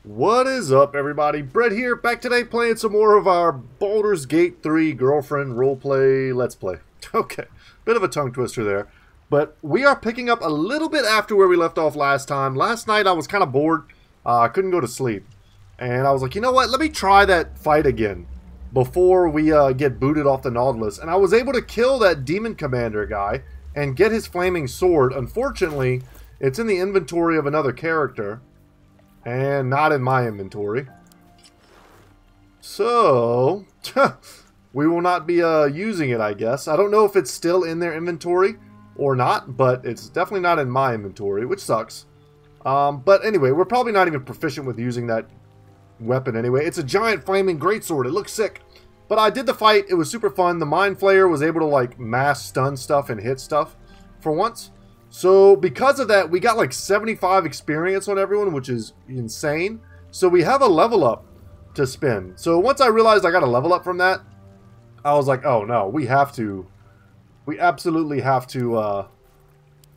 What is up, everybody? Brett here, back today playing some more of our Baldur's Gate 3 Girlfriend Roleplay Let's Play. Okay, bit of a tongue twister there. But we are picking up a little bit after where we left off last time. Last night I was kind of bored. I couldn't go to sleep. And I was like, you know what? Let me try that fight again before we get booted off the Nautilus. And I was able to kill that Demon Commander guy and get his flaming sword. Unfortunately, it's in the inventory of another character. And not in my inventory. So, we will not be using it, I guess. I don't know if it's still in their inventory or not, but it's definitely not in my inventory, which sucks. But anyway, we're probably not even proficient with using that weapon anyway. It's a giant flaming greatsword. It looks sick. But I did the fight. It was super fun. The Mind Flayer was able to, like, mass stun stuff and hit stuff for once. So, because of that, we got like 75 experience on everyone, which is insane. So, we have a level up to spend. So, once I realized I got a level up from that, I was like, oh no, we absolutely have to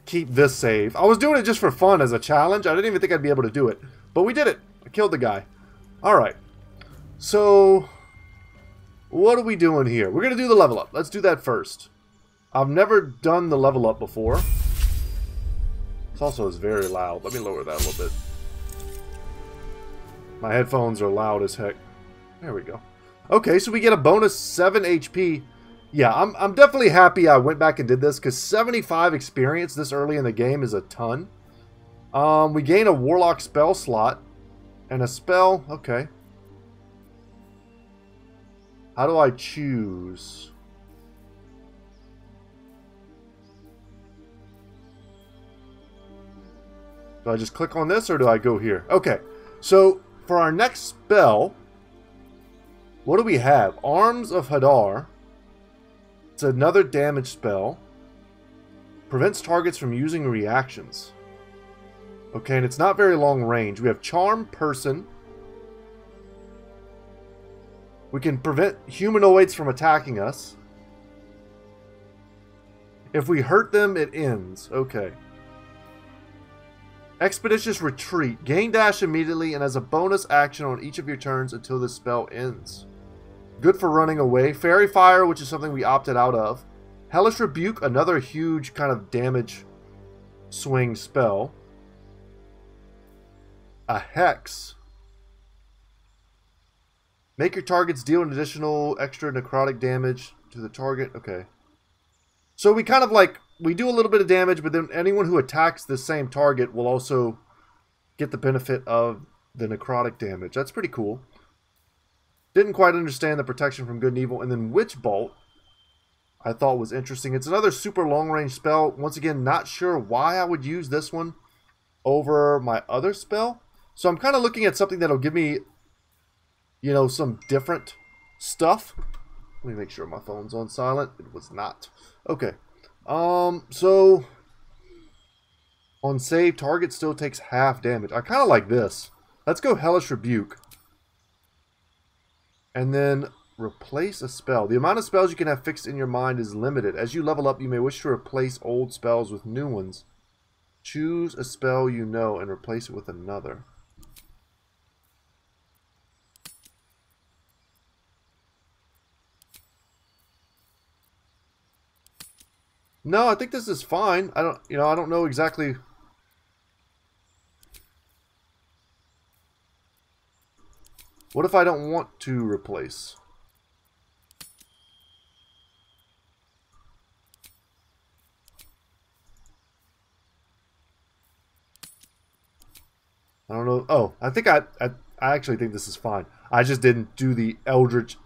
keep this save. I was doing it just for fun as a challenge. I didn't even think I'd be able to do it. But we did it. I killed the guy. Alright. So, what are we doing here? We're going to do the level up. Let's do that first. I've never done the level up before. Also is very loud. Let me lower that a little bit. My headphones are loud as heck. There we go. Okay, so we get a bonus 7 HP. Yeah, I'm definitely happy I went back and did this, because 75 experience this early in the game is a ton. We gain a Warlock spell slot. And a spell. Okay. How do I choose? Do I just click on this, or do I go here? Okay, so for our next spell, what do we have? Arms of Hadar. It's another damage spell. Prevents targets from using reactions. Okay, and it's not very long range. We have Charm Person. We can prevent humanoids from attacking us. If we hurt them, it ends. Okay. Expeditious Retreat. Gain dash immediately and as a bonus action on each of your turns until the spell ends. Good for running away. Fairy Fire, which is something we opted out of. Hellish Rebuke, another huge kind of damage swing spell. A Hex. Make your targets deal an additional extra necrotic damage to the target. Okay. So we kind of like, we do a little bit of damage, but then anyone who attacks the same target will also get the benefit of the necrotic damage. That's pretty cool. Didn't quite understand the protection from good and evil. And then Witch Bolt, I thought was interesting. It's another super long range spell. Once again, not sure why I would use this one over my other spell. So I'm kind of looking at something that'll give me, you know, some different stuff. Let me make sure my phone's on silent. It was not. Okay. So on save, target still takes half damage. I kind of like this. Let's go Hellish Rebuke. And then replace a spell. The amount of spells you can have fixed in your mind is limited. As you level up, you may wish to replace old spells with new ones. Choose a spell you know and replace it with another. No, I think this is fine. I don't know exactly. What if I don't want to replace? I don't know. Oh, I think I actually think this is fine. I just didn't do the Eldritch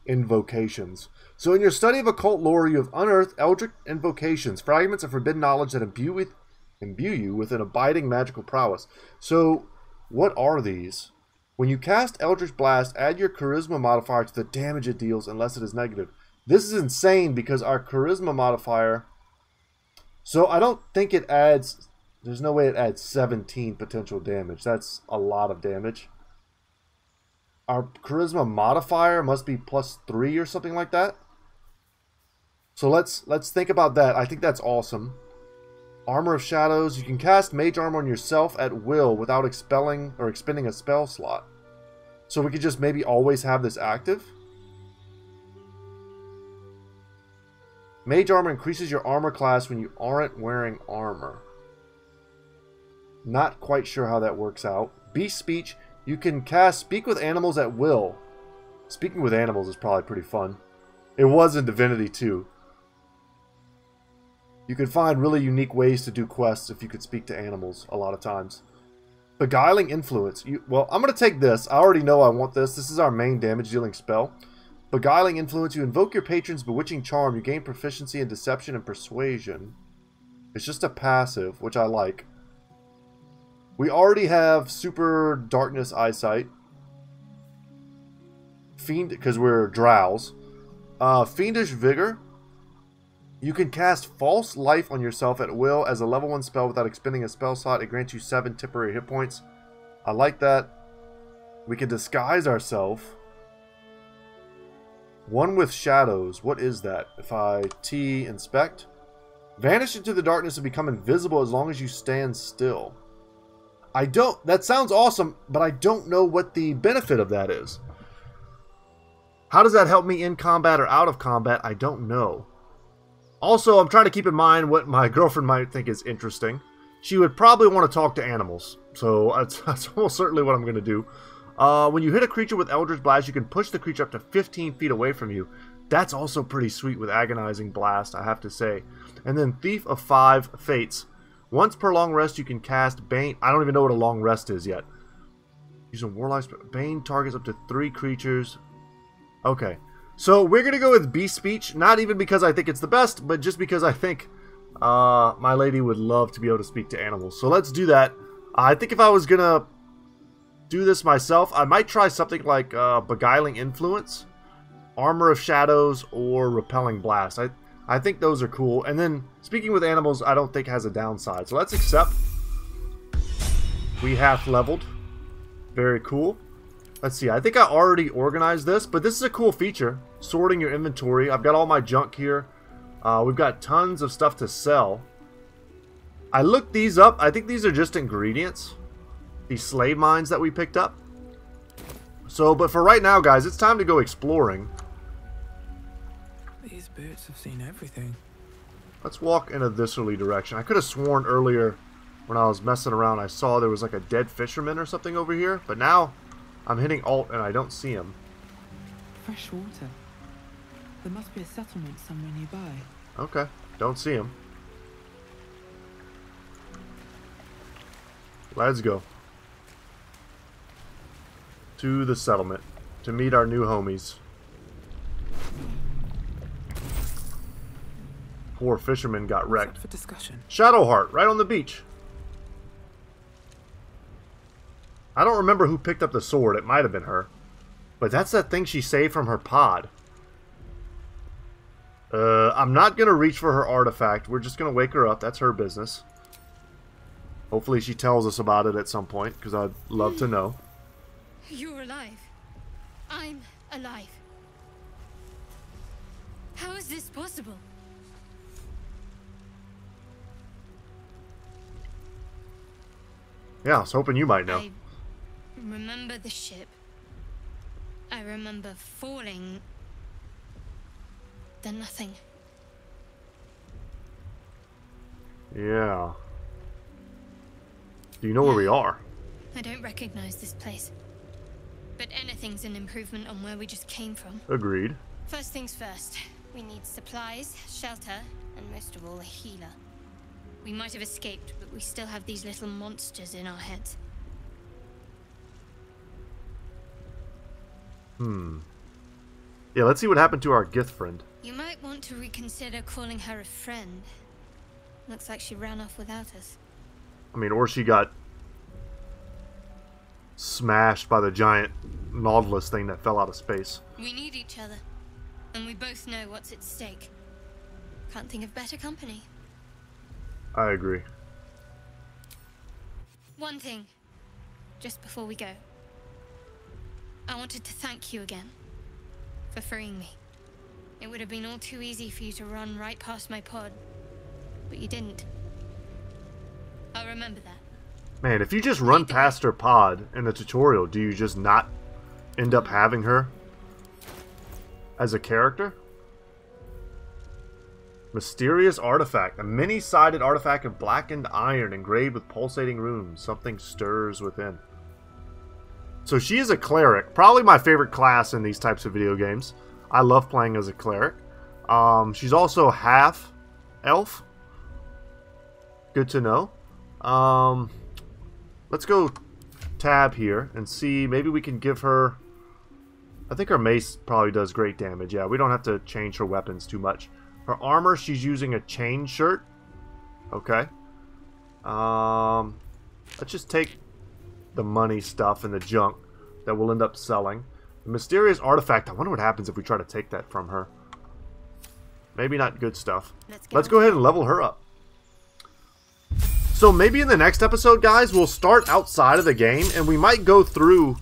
invocations. So in your study of occult lore, you have unearthed Eldritch invocations, fragments of forbidden knowledge that imbue you with an abiding magical prowess. So what are these? When you cast Eldritch Blast, add your charisma modifier to the damage it deals unless it is negative. This is insane because our charisma modifier... So I don't think it adds... There's no way it adds 17 potential damage. That's a lot of damage. Our charisma modifier must be +3 or something like that. So let's think about that. I think that's awesome. Armor of Shadows. You can cast Mage Armor on yourself at will without expelling or expending a spell slot. So we could just maybe always have this active. Mage Armor increases your armor class when you aren't wearing armor. Not quite sure how that works out. Beast Speech. You can cast Speak with Animals at will. Speaking with animals is probably pretty fun. It was in Divinity 2. You could find really unique ways to do quests if you could speak to animals a lot of times. Beguiling Influence. Well, I'm going to take this. I already know I want this. This is our main damage dealing spell. Beguiling Influence. You invoke your patron's bewitching charm. You gain proficiency in deception and persuasion. It's just a passive, which I like. We already have super darkness eyesight. Because we're drows. Fiendish Vigor. You can cast False Life on yourself at will as a level 1 spell without expending a spell slot. It grants you 7 temporary hit points. I like that. We can disguise ourselves. One with Shadows. What is that? If I T inspect. Vanish into the darkness and become invisible as long as you stand still. That sounds awesome, but I don't know what the benefit of that is. How does that help me in combat or out of combat? I don't know. Also, I'm trying to keep in mind what my girlfriend might think is interesting. She would probably want to talk to animals. So that's almost certainly what I'm going to do. When you hit a creature with Eldritch Blast, you can push the creature up to 15 feet away from you. That's also pretty sweet with Agonizing Blast, I have to say. And then Thief of 5 Fates. Once per long rest, you can cast Bane. I don't even know what a long rest is yet. Using Warlock's Bane targets up to 3 creatures. Okay. So we're going to go with Beast Speech. Not even because I think it's the best, but just because I think my lady would love to be able to speak to animals. So let's do that. I think if I was going to do this myself, I might try something like Beguiling Influence, Armor of Shadows, or Repelling Blast. I think those are cool. And then, speaking with animals, I don't think has a downside. So let's accept. We half leveled. Very cool. Let's see. I think I already organized this, but this is a cool feature. Sorting your inventory. I've got all my junk here. We've got tons of stuff to sell. I looked these up. I think these are just ingredients. These slave mines that we picked up. So, but for right now, guys, it's time to go exploring. These boots have seen everything. Let's walk in a viscerally direction. I could have sworn earlier when I was messing around I saw there was like a dead fisherman or something over here. But now I'm hitting Alt and I don't see him. Fresh water. There must be a settlement somewhere nearby. Okay, don't see him. Let's go. To the settlement. To meet our new homies. Poor fisherman got wrecked. For discussion. Shadowheart, right on the beach. I don't remember who picked up the sword. It might have been her. But that's that thing she saved from her pod. I'm not going to reach for her artifact. We're just going to wake her up. That's her business. Hopefully she tells us about it at some point, because I'd love to know. You're alive. I'm alive. How is this possible? Yeah, I was hoping you might know. I remember the ship. I remember falling. Then nothing. Yeah. Do you know where we are? I don't recognize this place. But anything's an improvement on where we just came from. Agreed. First things first. We need supplies, shelter, and most of all, a healer. We might have escaped, but we still have these little monsters in our heads. Yeah, let's see what happened to our Gith friend. You might want to reconsider calling her a friend. Looks like she ran off without us. I mean, or she got smashed by the giant Nautilus thing that fell out of space. We need each other, and we both know what's at stake. Can't think of better company. I agree. One thing, just before we go. I wanted to thank you again for freeing me. It would have been all too easy for you to run right past my pod, but you didn't. I'll remember that. Man, if you just run past her pod in the tutorial, do you just not end up having her as a character? Mysterious artifact. A many-sided artifact of blackened iron engraved with pulsating runes. Something stirs within. So she is a cleric. Probably my favorite class in these types of video games. I love playing as a cleric. She's also half elf. Good to know. Let's go tab here and see. Maybe we can give her... I think her mace probably does great damage. Yeah, we don't have to change her weapons too much. Her armor, she's using a chain shirt. Okay. Let's just take the money stuff and the junk that we'll end up selling. The mysterious artifact. I wonder what happens if we try to take that from her. Maybe not good stuff. Let's go ahead and level her up. So maybe in the next episode, guys, we'll start outside of the game and we might go through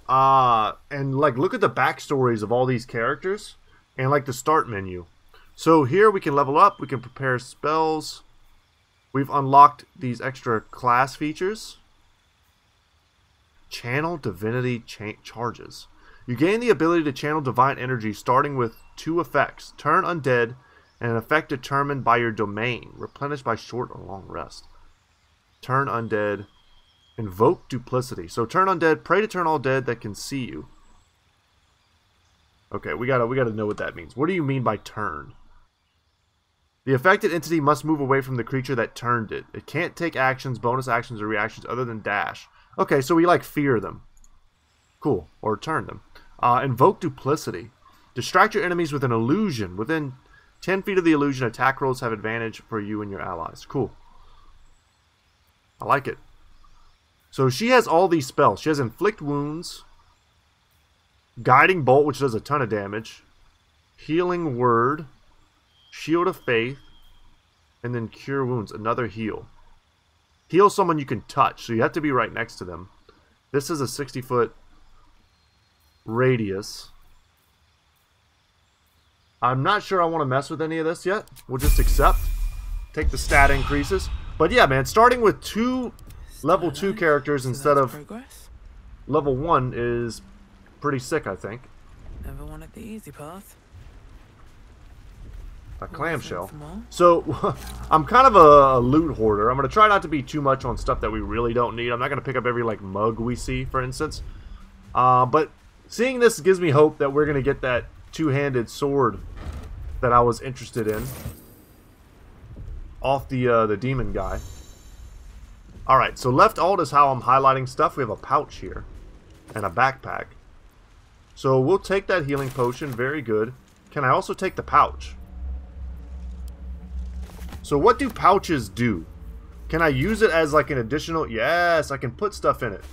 and like look at the backstories of all these characters and like the start menu. So here we can level up, we can prepare spells. We've unlocked these extra class features. Channel divinity charges. You gain the ability to channel divine energy starting with 2 effects. Turn undead and an effect determined by your domain. Replenished by short or long rest. Turn undead. Invoke duplicity. So turn undead, pray to turn all dead that can see you. Okay, we gotta know what that means. What do you mean by turn? The affected entity must move away from the creature that turned it. It can't take actions, bonus actions, or reactions other than dash. Okay, so we like fear them. Cool. Or turn them. Invoke duplicity. Distract your enemies with an illusion. Within 10 feet of the illusion, attack rolls have advantage for you and your allies. Cool. I like it. So she has all these spells. She has inflict wounds, guiding bolt, which does a ton of damage, healing word, shield of faith, and then cure wounds, another heal. Heal someone you can touch, so you have to be right next to them. This is a 60-foot radius. I'm not sure I want to mess with any of this yet. We'll just accept. Take the stat increases. But yeah, man, starting with 2 level 2 characters instead of level 1 is pretty sick, I think. Never wanted the easy path. A clamshell. So, I'm kind of a loot hoarder. I'm going to try not to be too much on stuff that we really don't need. I'm not going to pick up every, like, mug we see, for instance. But seeing this gives me hope that we're going to get that 2-handed sword that I was interested in off the demon guy. Alright, so left alt is how I'm highlighting stuff. We have a pouch here and a backpack. So we'll take that healing potion. Very good. Can I also take the pouch? So what do pouches do? Can I use it as like an additional... Yes, I can put stuff in it.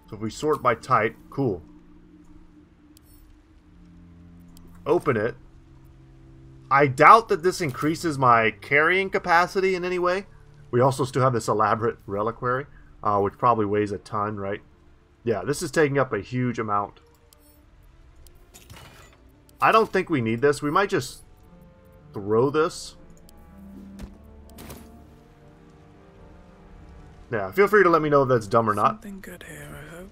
So if we sort by type, cool. Open it. I doubt that this increases my carrying capacity in any way. We also still have this elaborate reliquary, which probably weighs a ton, right? Yeah, this is taking up a huge amount. I don't think we need this. We might just throw this. Yeah, feel free to let me know if that's dumb or not. Something good here, I hope.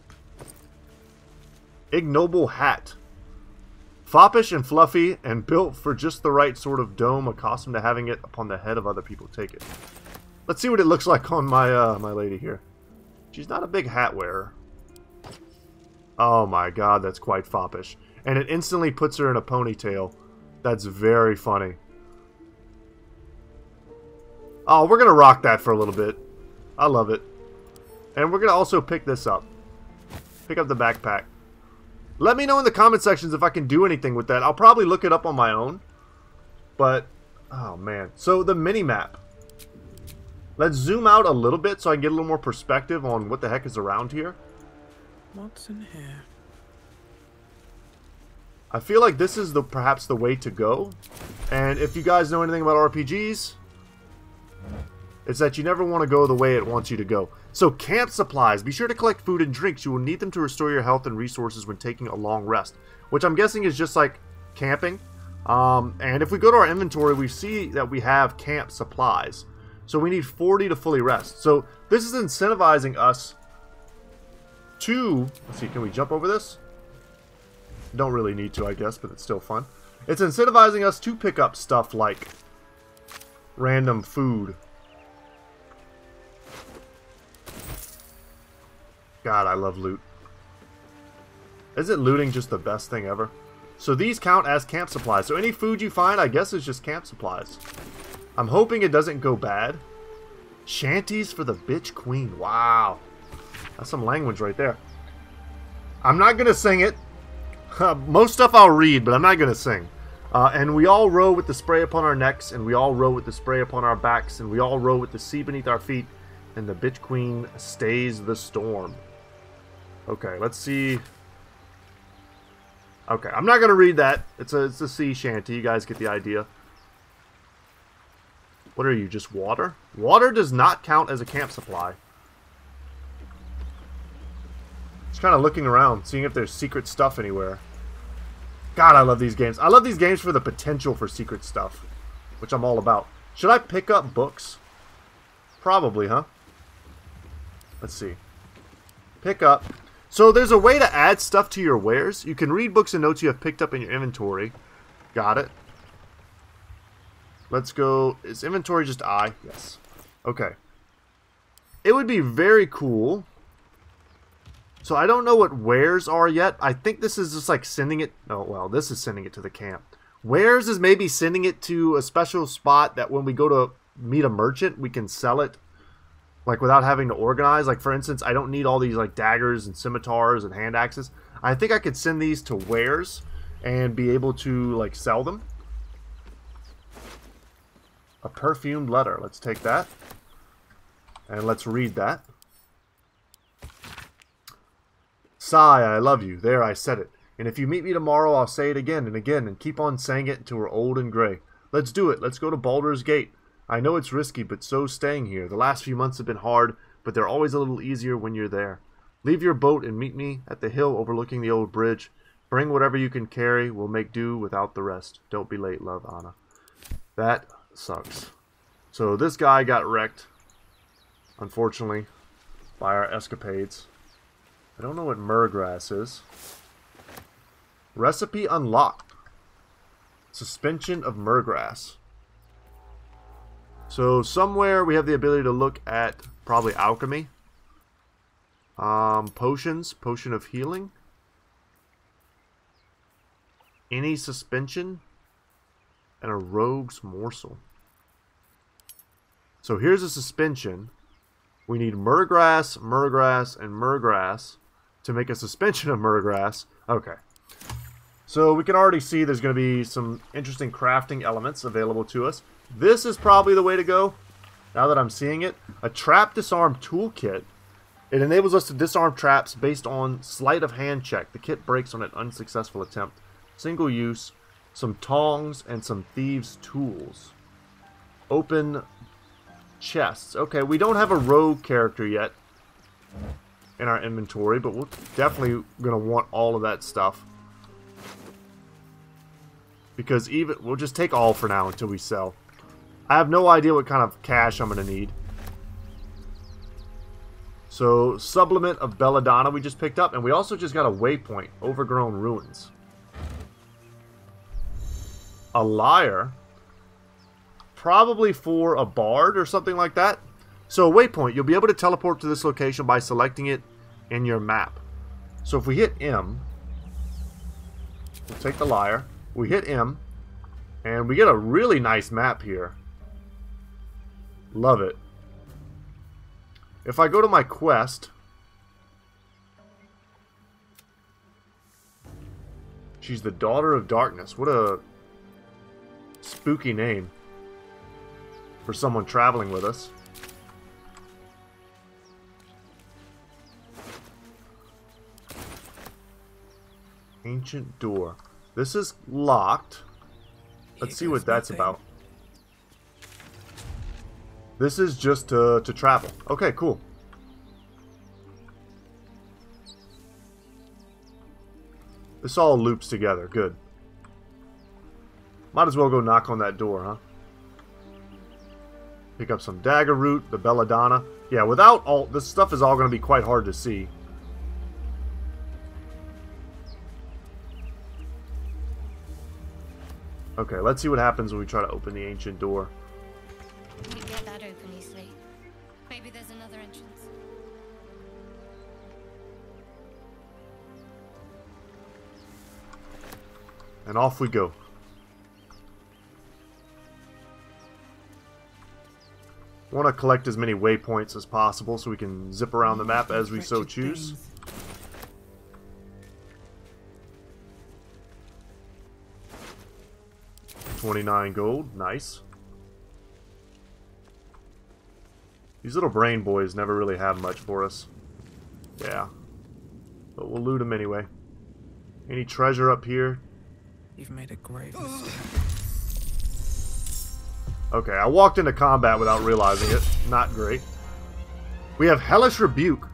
Ignoble hat. Foppish and fluffy and built for just the right sort of dome, accustomed to having it upon the head of other people. Take it. Let's see what it looks like on my my lady here. She's not a big hat wearer. Oh my god, that's quite foppish. And it instantly puts her in a ponytail. That's very funny. Oh, we're going to rock that for a little bit. I love it. And we're going to also pick this up. Pick up the backpack. Let me know in the comment sections if I can do anything with that. I'll probably look it up on my own. But, oh man. So the mini-map. Let's zoom out a little bit so I can get a little more perspective on what the heck is around here. What's in here? I feel like this is perhaps the way to go. And if you guys know anything about RPGs, it's that you never want to go the way it wants you to go. So camp supplies. Be sure to collect food and drinks. You will need them to restore your health and resources when taking a long rest. Which I'm guessing is just like camping. And if we go to our inventory, we see that we have camp supplies. So we need 40 to fully rest. So this is incentivizing us to... Let's see, can we jump over this? Don't really need to, I guess, but it's still fun. It's incentivizing us to pick up stuff like random food. God, I love loot. Isn't looting just the best thing ever? So these count as camp supplies. So any food you find, I guess, is just camp supplies. I'm hoping it doesn't go bad. Shanties for the bitch queen. Wow. That's some language right there. I'm not going to sing it. Most stuff I'll read, but I'm not going to sing. And we all row with the spray upon our necks, and we all row with the spray upon our backs, and we all row with the sea beneath our feet, and the bitch queen stays the storm. Okay, let's see. Okay, I'm not going to read that. It's a sea shanty. You guys get the idea. What are you, just water? Water does not count as a camp supply. Just kind of looking around, seeing if there's secret stuff anywhere. God, I love these games. I love these games for the potential for secret stuff, which I'm all about. Should I pick up books? Probably, huh? Let's see. Pick up. So there's a way to add stuff to your wares. You can read books and notes you have picked up in your inventory. Got it. Let's go. Is inventory just I? Yes. Okay. It would be very cool. So I don't know what wares are yet. I think this is just like sending it. Oh, well, this is sending it to the camp. Wares is maybe sending it to a special spot that when we go to meet a merchant, we can sell it. Like without having to organize. Like for instance, I don't need all these like daggers and scimitars and hand axes. I think I could send these to wares and be able to like sell them. A perfumed letter. Let's take that. And let's read that. Sigh, I love you. There, I said it. And if you meet me tomorrow, I'll say it again and again and keep on saying it until we're old and gray. Let's do it. Let's go to Baldur's Gate. I know it's risky, but so's staying here. The last few months have been hard, but they're always a little easier when you're there. Leave your boat and meet me at the hill overlooking the old bridge. Bring whatever you can carry. We'll make do without the rest. Don't be late, love, Anna. That sucks. So this guy got wrecked, unfortunately, by our escapades. I don't know what myrgrass is. Recipe unlocked. Suspension of myrgrass. So somewhere we have the ability to look at probably alchemy. Potions. Potion of healing. Any suspension. And a rogue's morsel. So here's a suspension. We need myrgrass, myrgrass, and myrgrass to make a suspension of myrgrass. Okay. So we can already see there's going to be some interesting crafting elements available to us. This is probably the way to go, now that I'm seeing it. A trap disarm toolkit. It enables us to disarm traps based on sleight of hand check. The kit breaks on an unsuccessful attempt. Single use, some tongs, and some thieves' tools. Open chests. Okay, we don't have a rogue character yet in our inventory, but we're definitely going to want all of that stuff. Because even we'll just take all for now until we sell. I have no idea what kind of cash I'm going to need. So, Sublimate of Belladonna we just picked up, and we also just got a waypoint, Overgrown Ruins. A lyre. Probably for a bard or something like that. So, a waypoint, you'll be able to teleport to this location by selecting it in your map. So, if we hit M, we'll take the lyre. We hit M, and we get a really nice map here. Love it. If I go to my quest, she's the Daughter of Darkness. What a spooky name for someone traveling with us. Ancient door. This is locked. Let's see what that's about. This is just to travel. Okay, cool. This all loops together. Good. Might as well go knock on that door, huh? Pick up some dagger root, the belladonna. Yeah, without all this stuff is all going to be quite hard to see. Okay, let's see what happens when we try to open the ancient door. We can get that open easily. Maybe there's another entrance. And off we go. Want to collect as many waypoints as possible so we can zip around the map as we so choose. 29 gold, nice. These little brain boys never really have much for us. Yeah. But we'll loot them anyway. Any treasure up here? You've made a grave mistake. Okay, I walked into combat without realizing it. Not great. We have Hellish Rebuke.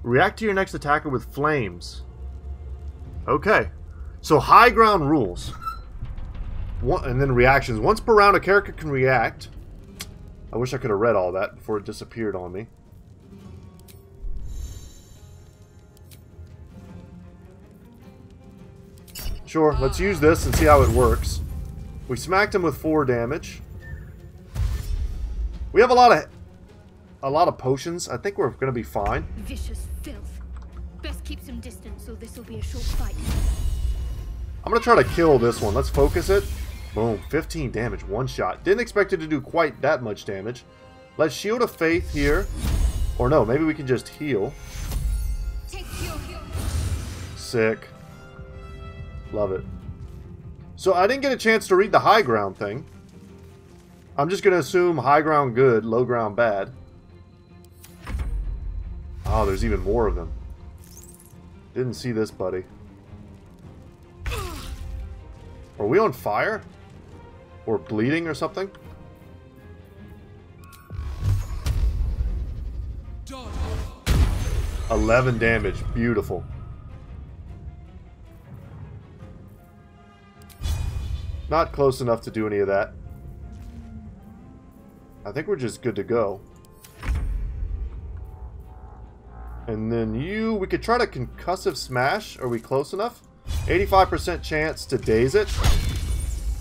React to your next attacker with flames. Okay. So high ground rules. And then reactions. Once per round, a character can react. I wish I could have read all that before it disappeared on me. Sure, let's use this and see how it works. We smacked him with 4 damage. We have a lot of potions. I think we're going to be fine. Vicious filth. Best keep some distance, or this will be a short fight. I'm going to try to kill this one. Let's focus it. Boom, 15 damage, 1 shot. Didn't expect it to do quite that much damage. Let's Shield of Faith here. Or no, maybe we can just heal. Sick. Love it. So I didn't get a chance to read the high ground thing. I'm just going to assume high ground good, low ground bad. Oh, there's even more of them. Didn't see this, buddy. Are we on fire? Or bleeding or something? Done. 11 damage. Beautiful. Not close enough to do any of that. I think we're just good to go. And then you... We could try to concussive smash. Are we close enough? 85% chance to daze it.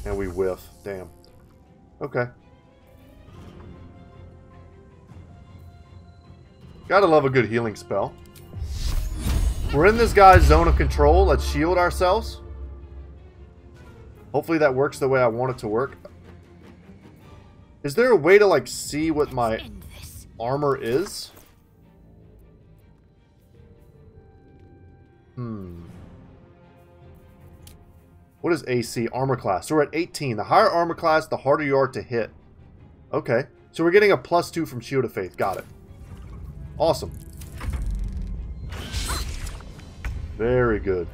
And we whiff. Damn. Okay. Gotta love a good healing spell. We're in this guy's zone of control. Let's shield ourselves. Hopefully that works the way I want it to work. Is there a way to, like, see what my armor is? What is AC? Armor class. So we're at 18. The higher armor class, the harder you are to hit. Okay. So we're getting a +2 from Shield of Faith. Got it. Awesome. Very good.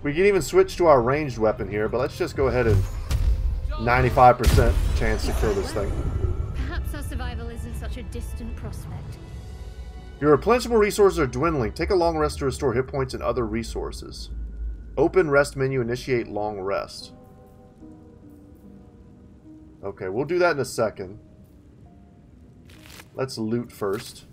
We can even switch to our ranged weapon here, but let's just go ahead and 95% chance to kill this thing. Perhaps our survival isn't such a distant prospect. Your replenishable resources are dwindling. Take a long rest to restore hit points and other resources. Open rest menu, initiate long rest. Okay, we'll do that in a second. Let's loot first.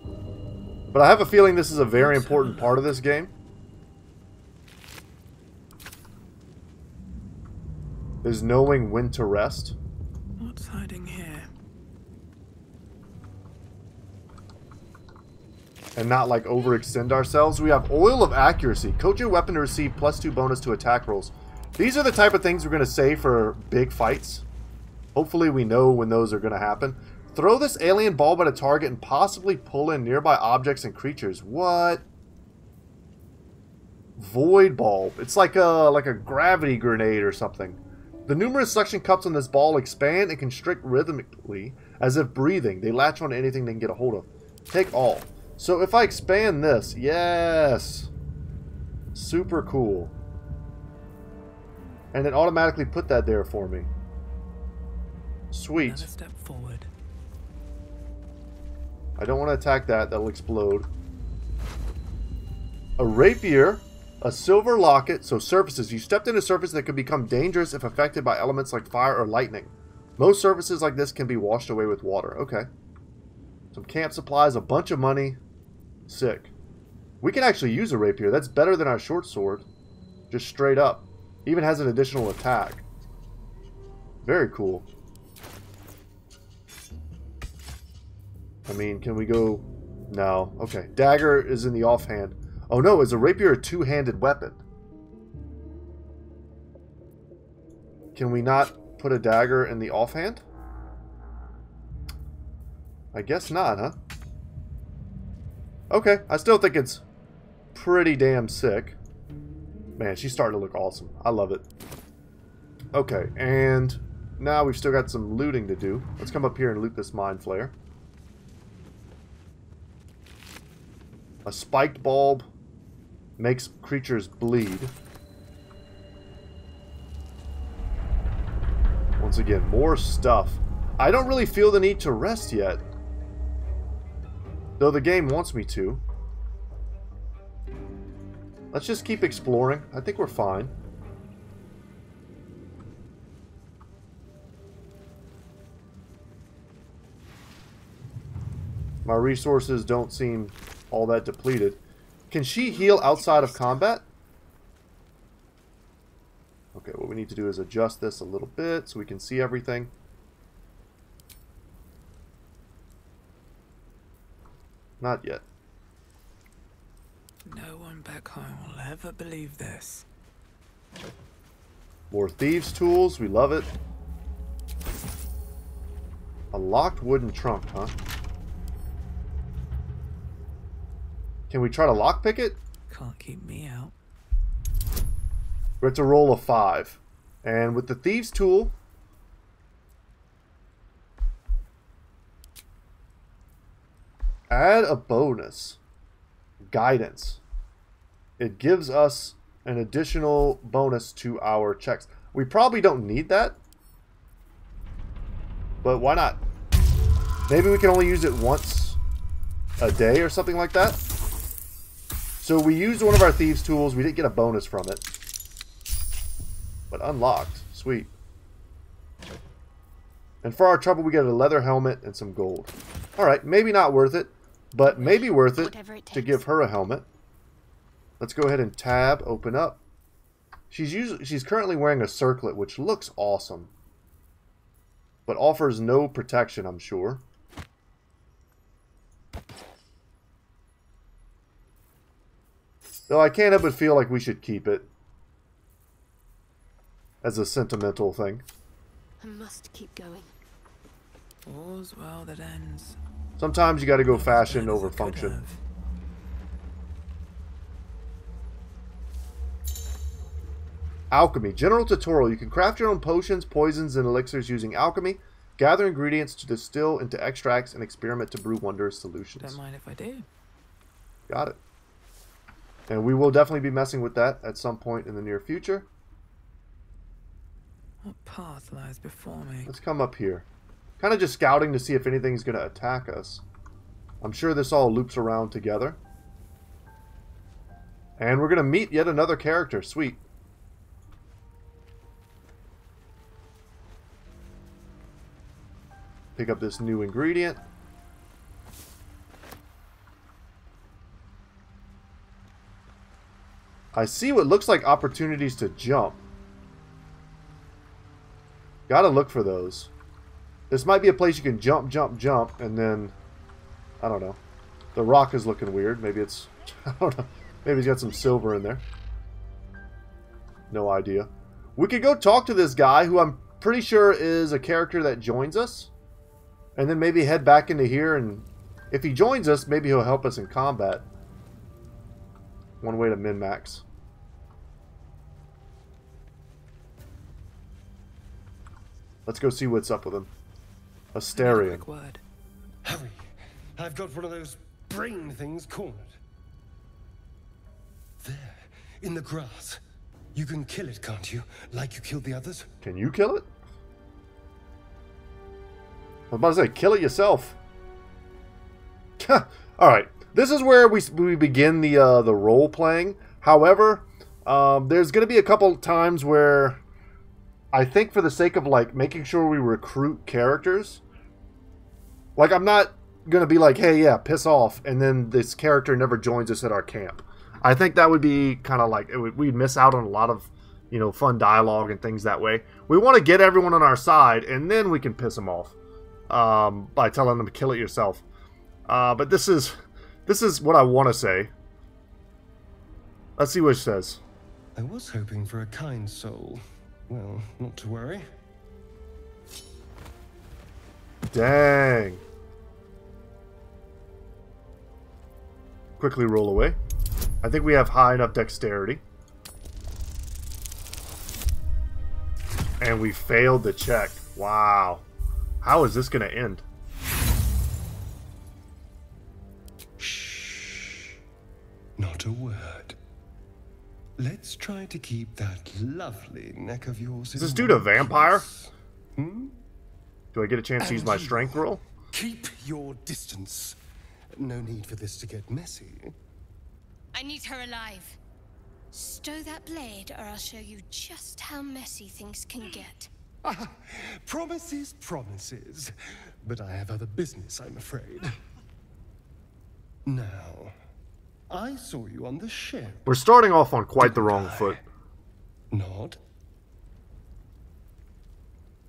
But I have a feeling this is a very important part of this game. Is knowing when to rest. What's hiding here? And not like overextend ourselves. We have Oil of Accuracy. Coat your weapon to receive +2 bonus to attack rolls. These are the type of things we're going to say for big fights. Hopefully we know when those are going to happen. Throw this alien bulb at a target and possibly pull in nearby objects and creatures. What? Void bulb. It's like a gravity grenade or something. The numerous suction cups on this ball expand and constrict rhythmically as if breathing. They latch on to anything they can get a hold of. Take all. So if I expand this, yes. Super cool. And it automatically put that there for me. Sweet. Another step forward. I don't want to attack that. That'll explode. A rapier. A silver locket, so surfaces. You stepped in a surface that could become dangerous if affected by elements like fire or lightning. Most surfaces like this can be washed away with water. Okay. Some camp supplies, a bunch of money. Sick. We can actually use a rapier. That's better than our short sword. Just straight up. Even has an additional attack. Very cool. I mean, can we go... No. Okay. Dagger is in the offhand. Oh no, is a rapier a two-handed weapon? Can we not put a dagger in the offhand? I guess not, huh? Okay, I still think it's pretty damn sick. Man, she's starting to look awesome. I love it. Okay, and now we've still got some looting to do. Let's come up here and loot this mind flayer. A spiked bulb makes creatures bleed. Once again, more stuff. I don't really feel the need to rest yet, though the game wants me to. Let's just keep exploring. I think we're fine. My resources don't seem all that depleted. Can she heal outside of combat? Okay, what we need to do is adjust this a little bit so we can see everything. Not yet. No one back home will ever believe this. More thieves' tools. We love it. A locked wooden trunk, huh? Can we try to lockpick it? Can't keep me out. We're at a roll of 5. And with the thieves' tool... add a bonus. Guidance. It gives us an additional bonus to our checks. We probably don't need that. But why not? Maybe we can only use it once a day or something like that. So we used one of our thieves' tools. We didn't get a bonus from it. But unlocked. Sweet. And for our trouble, we get a leather helmet and some gold. Alright, maybe not worth it. But maybe worth it to give her a helmet. Let's go ahead and tab, open up. She's currently wearing a circlet, which looks awesome. But offers no protection, I'm sure. Though I can't help but feel like we should keep it. As a sentimental thing. I must keep going. All's well that ends. Sometimes you gotta go fashion over function. Alchemy. General tutorial. You can craft your own potions, poisons, and elixirs using alchemy. Gather ingredients to distill into extracts and experiment to brew wondrous solutions. Don't mind if I do. Got it. And we will definitely be messing with that at some point in the near future. What path lies before me? Let's come up here. Kind of just scouting to see if anything's going to attack us. I'm sure this all loops around together. And we're going to meet yet another character. Sweet. Pick up this new ingredient. I see what looks like opportunities to jump. Gotta look for those. This might be a place you can jump, jump, jump, and then... I don't know. The rock is looking weird. Maybe it's... I don't know. Maybe it's got some silver in there. No idea. We could go talk to this guy, who I'm pretty sure is a character that joins us. And then maybe head back into here, and... if he joins us, maybe he'll help us in combat. One way to min-max. Let's go see what's up with him. Astarian. Word. Hurry. I've got one of those brain things cornered. There, in the grass. You can kill it, can't you? Like you killed the others? Can you kill it? I was about to say, kill it yourself. Alright. This is where we begin the role playing. However, There's going to be a couple times where I think for the sake of like making sure we recruit characters, like I'm not going to be like, hey, yeah, piss off, and then this character never joins us at our camp. I think that would be kind of like, we'd miss out on a lot of, you know, fun dialogue and things that way. We want to get everyone on our side, and then we can piss them off by telling them to kill it yourself. But this is what I want to say. Let's see what it says. I was hoping for a kind soul. Well, not to worry. Dang. Quickly roll away. I think we have high enough dexterity. And we failed the check. Wow. How is this going to end? Shh. Not a word. Let's try to keep that lovely neck of yours. Is this dude a vampire? Hmm? Do I get a chance to use my strength roll? Keep your distance. No need for this to get messy. I need her alive. Stow that blade, or I'll show you just how messy things can get. Promises, promises. But I have other business, I'm afraid. Now, I saw you on the ship. We're starting off on quite the wrong foot. Nod.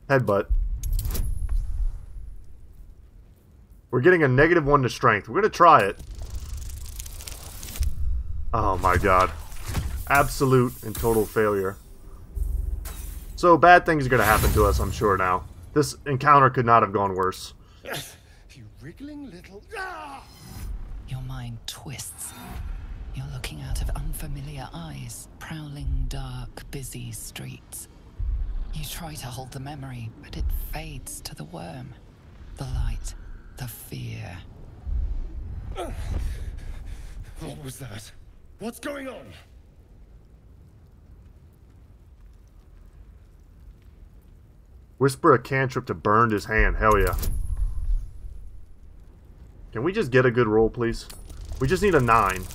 Headbutt. We're getting a -1 to strength. We're going to try it. Oh my god. Absolute and total failure. So bad things are going to happen to us, I'm sure now. This encounter could not have gone worse. You wriggling little... Your mind twists. You're looking out of unfamiliar eyes, prowling dark, busy streets. You try to hold the memory, but it fades to the worm. The light, the fear. What was that? What's going on? Whisper a cantrip to burn his hand. Hell yeah. Can we just get a good roll, please? We just need a 9.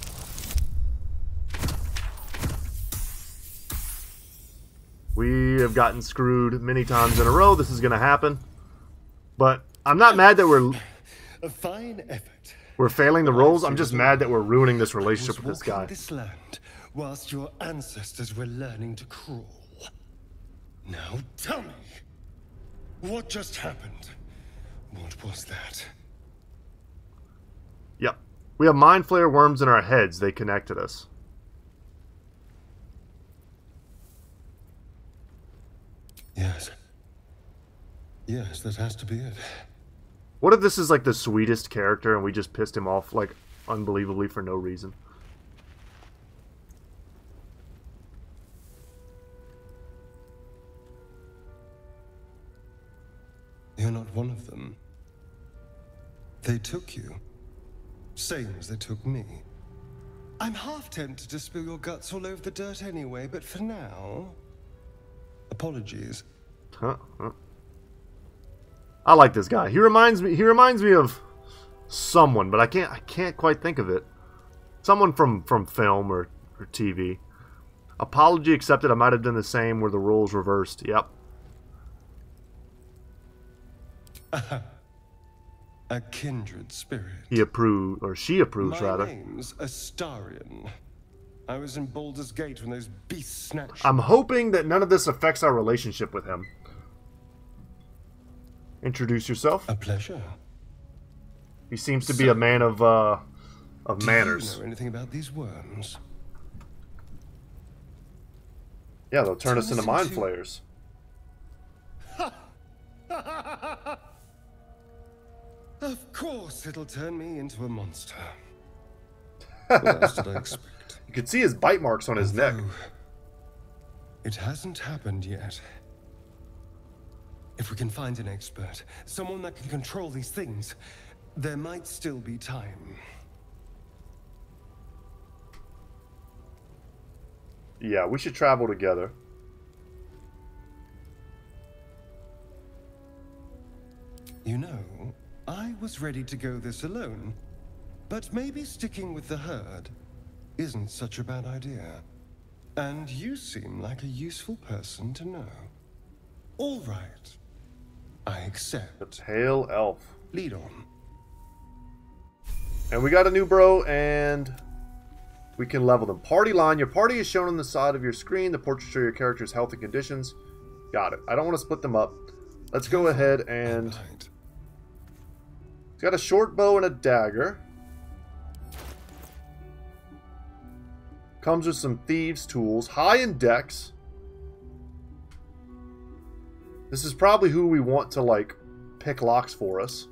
We have gotten screwed many times in a row. This is going to happen. But I'm not mad that A fine effort. we're failing the rolls. I'm just mad that we're ruining this relationship with this guy. This land whilst your ancestors were learning to crawl. Now tell me, what just happened? What was that? Yep. We have mind flare worms in our heads. They connected us. Yes. Yes, that has to be it. What if this is like the sweetest character and we just pissed him off like unbelievably for no reason? You're not one of them. They took you. Same as they took me. I'm half tempted to spill your guts all over the dirt anyway, but for now... Apologies. Huh? I like this guy. He reminds me of someone, but I can't quite think of it. Someone from film or TV. Apology accepted. I might have done the same where the roles reversed. Yep. A kindred spirit. He approved, or she approves, rather. My name's Astarion. I was in Baldur's Gate when those beasts snatched. I'm hoping that none of this affects our relationship with him. Introduce yourself. A pleasure. He seems to be a man of manners. Do you know anything about these worms? Yeah, they'll turn us into mind flayers. Of course, it'll turn me into a monster. What else did I expect? You can see his bite marks on his neck. It hasn't happened yet. If we can find an expert, someone that can control these things, there might still be time. Yeah, we should travel together. You know, I was ready to go this alone, but maybe sticking with the herd isn't such a bad idea. And you seem like a useful person to know. All right. I accept. The Pale Elf. Lead on. And we got a new bro, and we can level them. Party line. Your party is shown on the side of your screen. The portraits show your character's health and conditions. Got it. I don't want to split them up. Let's go ahead and... He's got a short bow and a dagger. Comes with some thieves' tools. High in dex. This is probably who we want to, like, pick locks for us.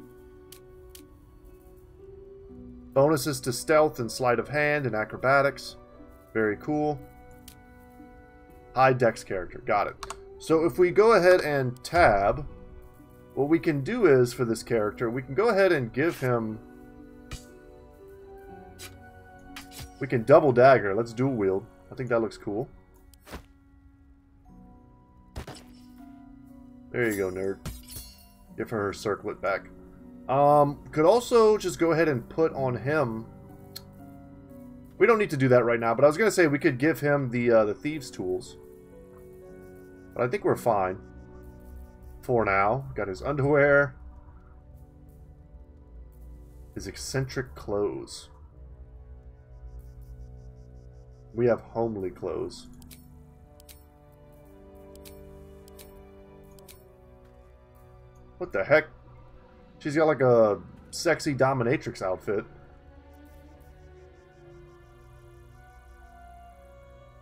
Bonuses to stealth and sleight of hand and acrobatics. Very cool. High dex character. Got it. So if we go ahead and tab, what we can do is, for this character, we can go ahead and give him... We can double dagger. Let's dual wield. I think that looks cool. There you go, nerd. Give her circlet back. Could also just go ahead and put on him... We don't need to do that right now, but I was going to say we could give him the thieves' tools. But I think we're fine. For now. Got his underwear. His eccentric clothes. We have homely clothes. What the heck? She's got like a sexy dominatrix outfit.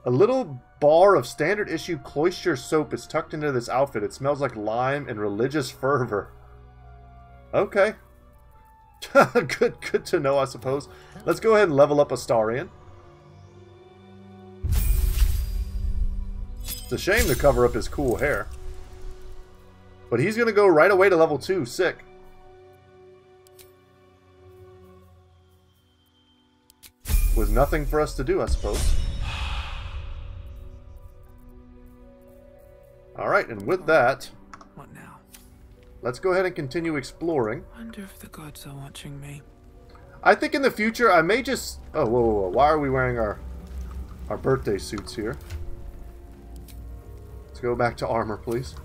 A little bar of standard issue Cloister soap is tucked into this outfit. It smells like lime and religious fervor. Okay. Good to know, I suppose. Let's go ahead and level up Astarion. It's a shame to cover up his cool hair. But he's going to go right away to level 2. Sick. With nothing for us to do, I suppose. Alright, and with that... What now? Let's go ahead and continue exploring. Wonder if the gods are watching me. I think in the future I may just... Oh, whoa. Why are we wearing our birthday suits here? Let's go back to armor, please.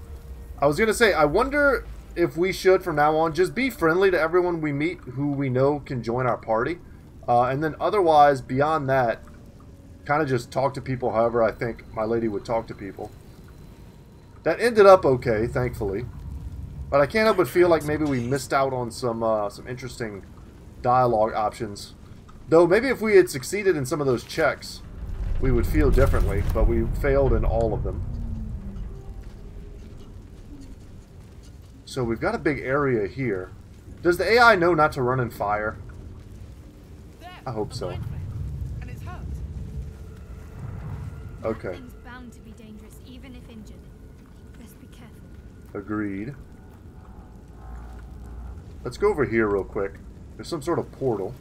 I was going to say, I wonder if we should, from now on, just be friendly to everyone we meet who we know can join our party. And then otherwise, beyond that, kind of just talk to people however I think my lady would talk to people. That ended up okay, thankfully. But I can't help but feel like maybe we missed out on some interesting dialogue options. Though maybe if we had succeeded in some of those checks, we would feel differently. But we failed in all of them. So we've got a big area here. Does the AI know not to run in fire? I hope so. Okay. Thing's bound to be dangerous, even if injured. Best be careful. Agreed. Let's go over here real quick. There's some sort of portal.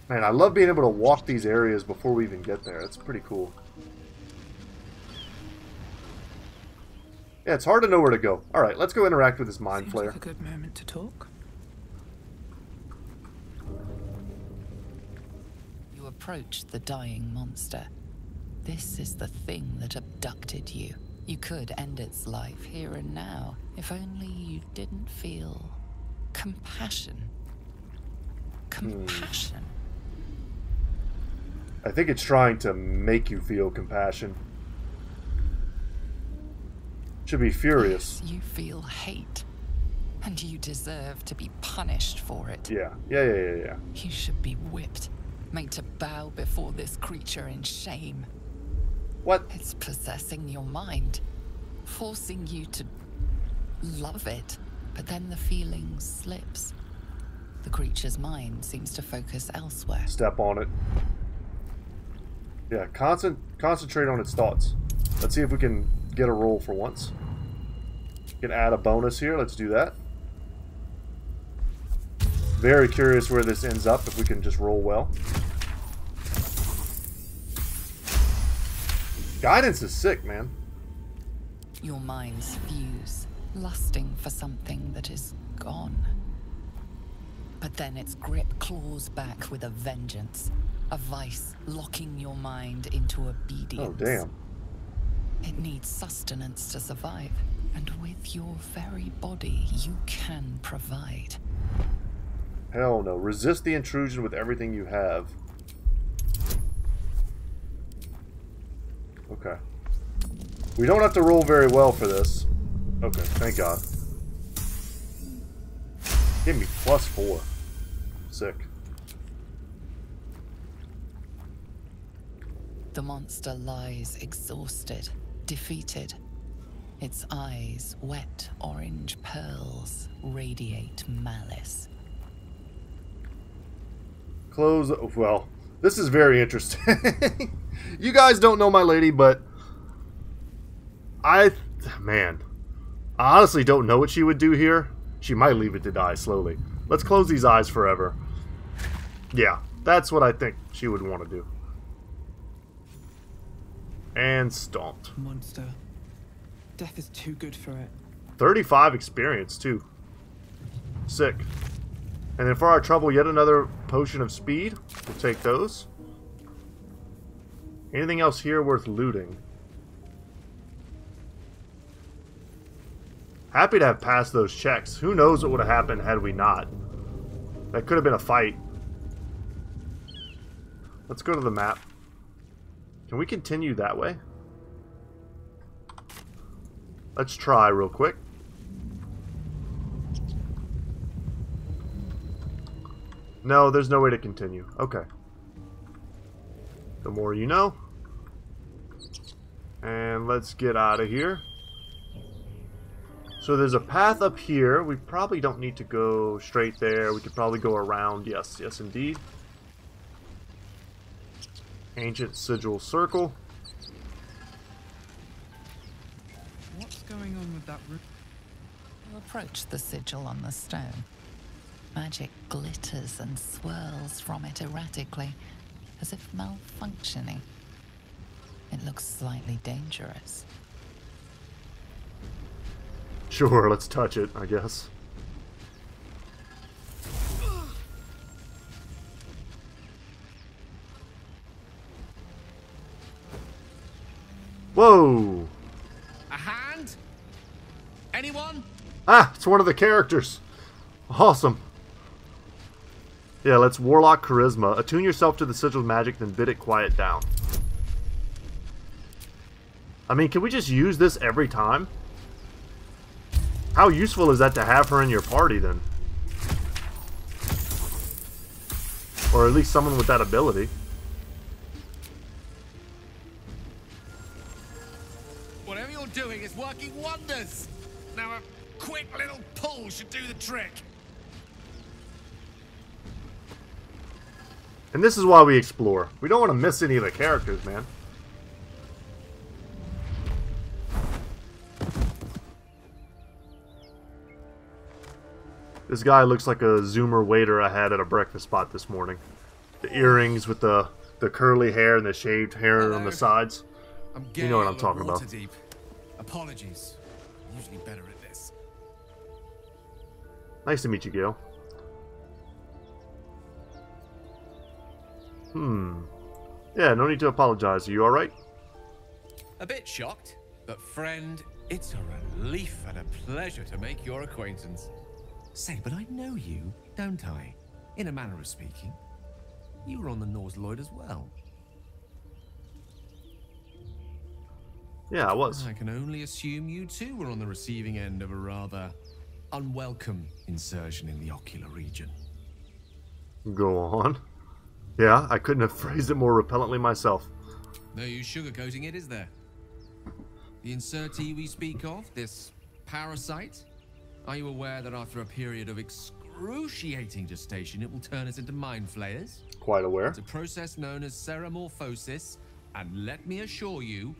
Man, I love being able to walk these areas before we even get there. It's pretty cool. Yeah, it's hard to know where to go. Alright, let's go interact with this mind Seems flayer. like a good moment to talk. You approach the dying monster. This is the thing that abducted you. You could end its life here and now, if only you didn't feel compassion. Compassion? I think it's trying to make you feel compassion. Should be furious. Yes, you feel hate, and you deserve to be punished for it. Yeah. You should be whipped, made to bow before this creature in shame. What? It's possessing your mind, forcing you to love it, but then the feeling slips. The creature's mind seems to focus elsewhere. Step on it. Yeah, concentrate on its thoughts. Let's see if we can get a roll for once. We can add a bonus here. Let's do that. Very curious where this ends up, if we can just roll well. Guidance is sick, man. Your minds fuse, lusting for something that is gone. But then its grip claws back with a vengeance. A vice locking your mind into obedience. Oh, damn. It needs sustenance to survive. And with your very body, you can provide. Hell no. Resist the intrusion with everything you have. Okay. We don't have to roll very well for this. Okay, thank God. Give me +4. Sick. The monster lies exhausted, defeated. Its eyes, wet orange pearls, radiate malice. Close. Well, this is very interesting. You guys don't know my lady, but man, I honestly don't know what she would do here. She might leave it to die slowly. Let's close these eyes forever. Yeah, that's what I think she would want to do. And stomped. Monster. Death is too good for it. 35 experience, too. Sick. And then for our trouble, yet another potion of speed. We'll take those. Anything else here worth looting? Happy to have passed those checks. Who knows what would have happened had we not. That could have been a fight. Let's go to the map. Can we continue that way? Let's try real quick. No, there's no way to continue. Okay. The more you know. And let's get out of here. So there's a path up here. We probably don't need to go straight there. We could probably go around. Yes, yes indeed. Ancient sigil circle. What's going on with that room? You approach the sigil on the stone. Magic glitters and swirls from it erratically, as if malfunctioning. It looks slightly dangerous. Sure, let's touch it, I guess. Whoa! A hand? Anyone? Ah, it's one of the characters. Awesome. Yeah, let's Warlock Charisma. Attune yourself to the sigil's magic, then bid it quiet down. I mean, can we just use this every time? How useful is that to have her in your party, then? Or at least someone with that ability. Whatever you're doing is working wonders. Now a quick little pull should do the trick. And this is why we explore. We don't want to miss any of the characters, man. This guy looks like a Zoomer waiter I had at a breakfast spot this morning. The earrings with the curly hair and the shaved hair on the sides. You know what I'm talking about. Deep. Apologies. I'm usually better at this. Nice to meet you, Gil. Yeah, no need to apologize. Are you alright? A bit shocked, but friend, it's a relief and a pleasure to make your acquaintance. Say, but I know you, don't I? In a manner of speaking. You were on the Norse Lloyd as well. Yeah, I was. I can only assume you too were on the receiving end of a rather unwelcome insertion in the ocular region. Go on. Yeah, I couldn't have phrased it more repellently myself. No use sugarcoating it, is there? The insertee we speak of, this parasite, are you aware that after a period of excruciating gestation, it will turn us into mind flayers? Quite aware. It's a process known as seromorphosis, and let me assure you,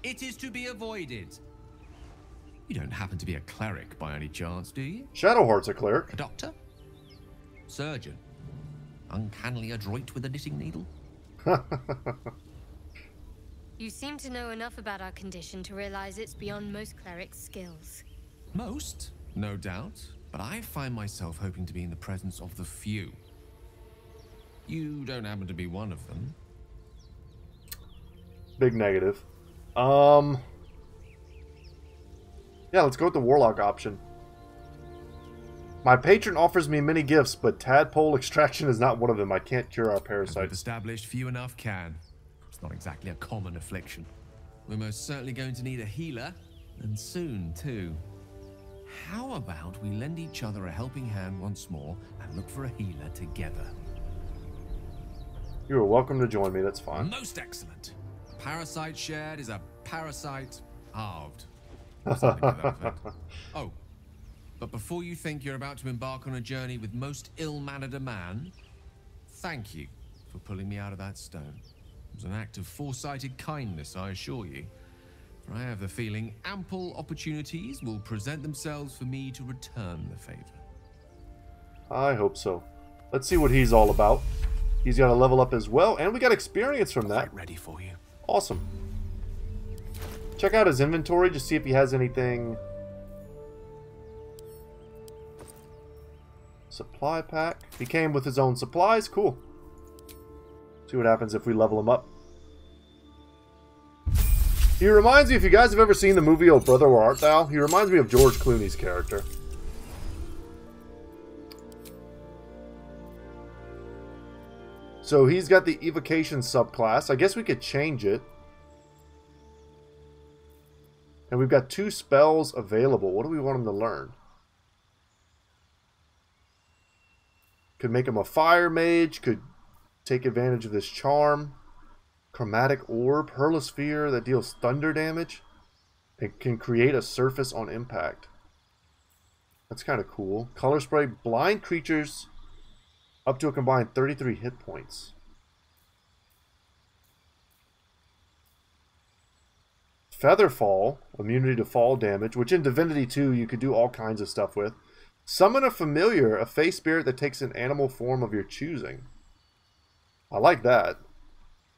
it is to be avoided. You don't happen to be a cleric by any chance, do you? Shadowheart's a cleric. A doctor? Surgeon? Uncannily adroit with a knitting needle? You seem to know enough about our condition to realize it's beyond most clerics' skills. Most, no doubt. but I find myself hoping to be in the presence of the few. You don't happen to be one of them. Big negative. Yeah, let's go with the Warlock option. My patron offers me many gifts, but tadpole extraction is not one of them. I can't cure our As we've parasites. established, few enough can. It's not exactly a common affliction. We're most certainly going to need a healer, and soon, too. How about we lend each other a helping hand once more and look for a healer together? You are welcome to join me, that's fine. Most excellent. A parasite shared is a parasite halved. Something to that effect. Oh, but before you think you're about to embark on a journey with most ill-mannered a man, thank you for pulling me out of that stone. It was an act of foresighted kindness, I assure you. For I have the feeling ample opportunities will present themselves for me to return the favor. I hope so. Let's see what he's all about. He's got to level up as well, and we got experience from that. Quite ready for you. Awesome. Check out his inventory, just see if he has anything. Supply pack. He came with his own supplies. Cool. See what happens if we level him up. He reminds me, if you guys have ever seen the movie Oh Brother, Where Art Thou? He reminds me of George Clooney's character. So he's got the evocation subclass. I guess we could change it. And we've got 2 spells available. What do we want him to learn? Could make him a fire mage. Could take advantage of this charm. Chromatic orb. Hurlosphere that deals thunder damage. It can create a surface on impact. That's kind of cool. Color spray. Blind creatures up to a combined 33 hit points. Featherfall, immunity to fall damage, which in Divinity 2 you could do all kinds of stuff with. Summon a familiar, a fey spirit that takes an animal form of your choosing. I like that.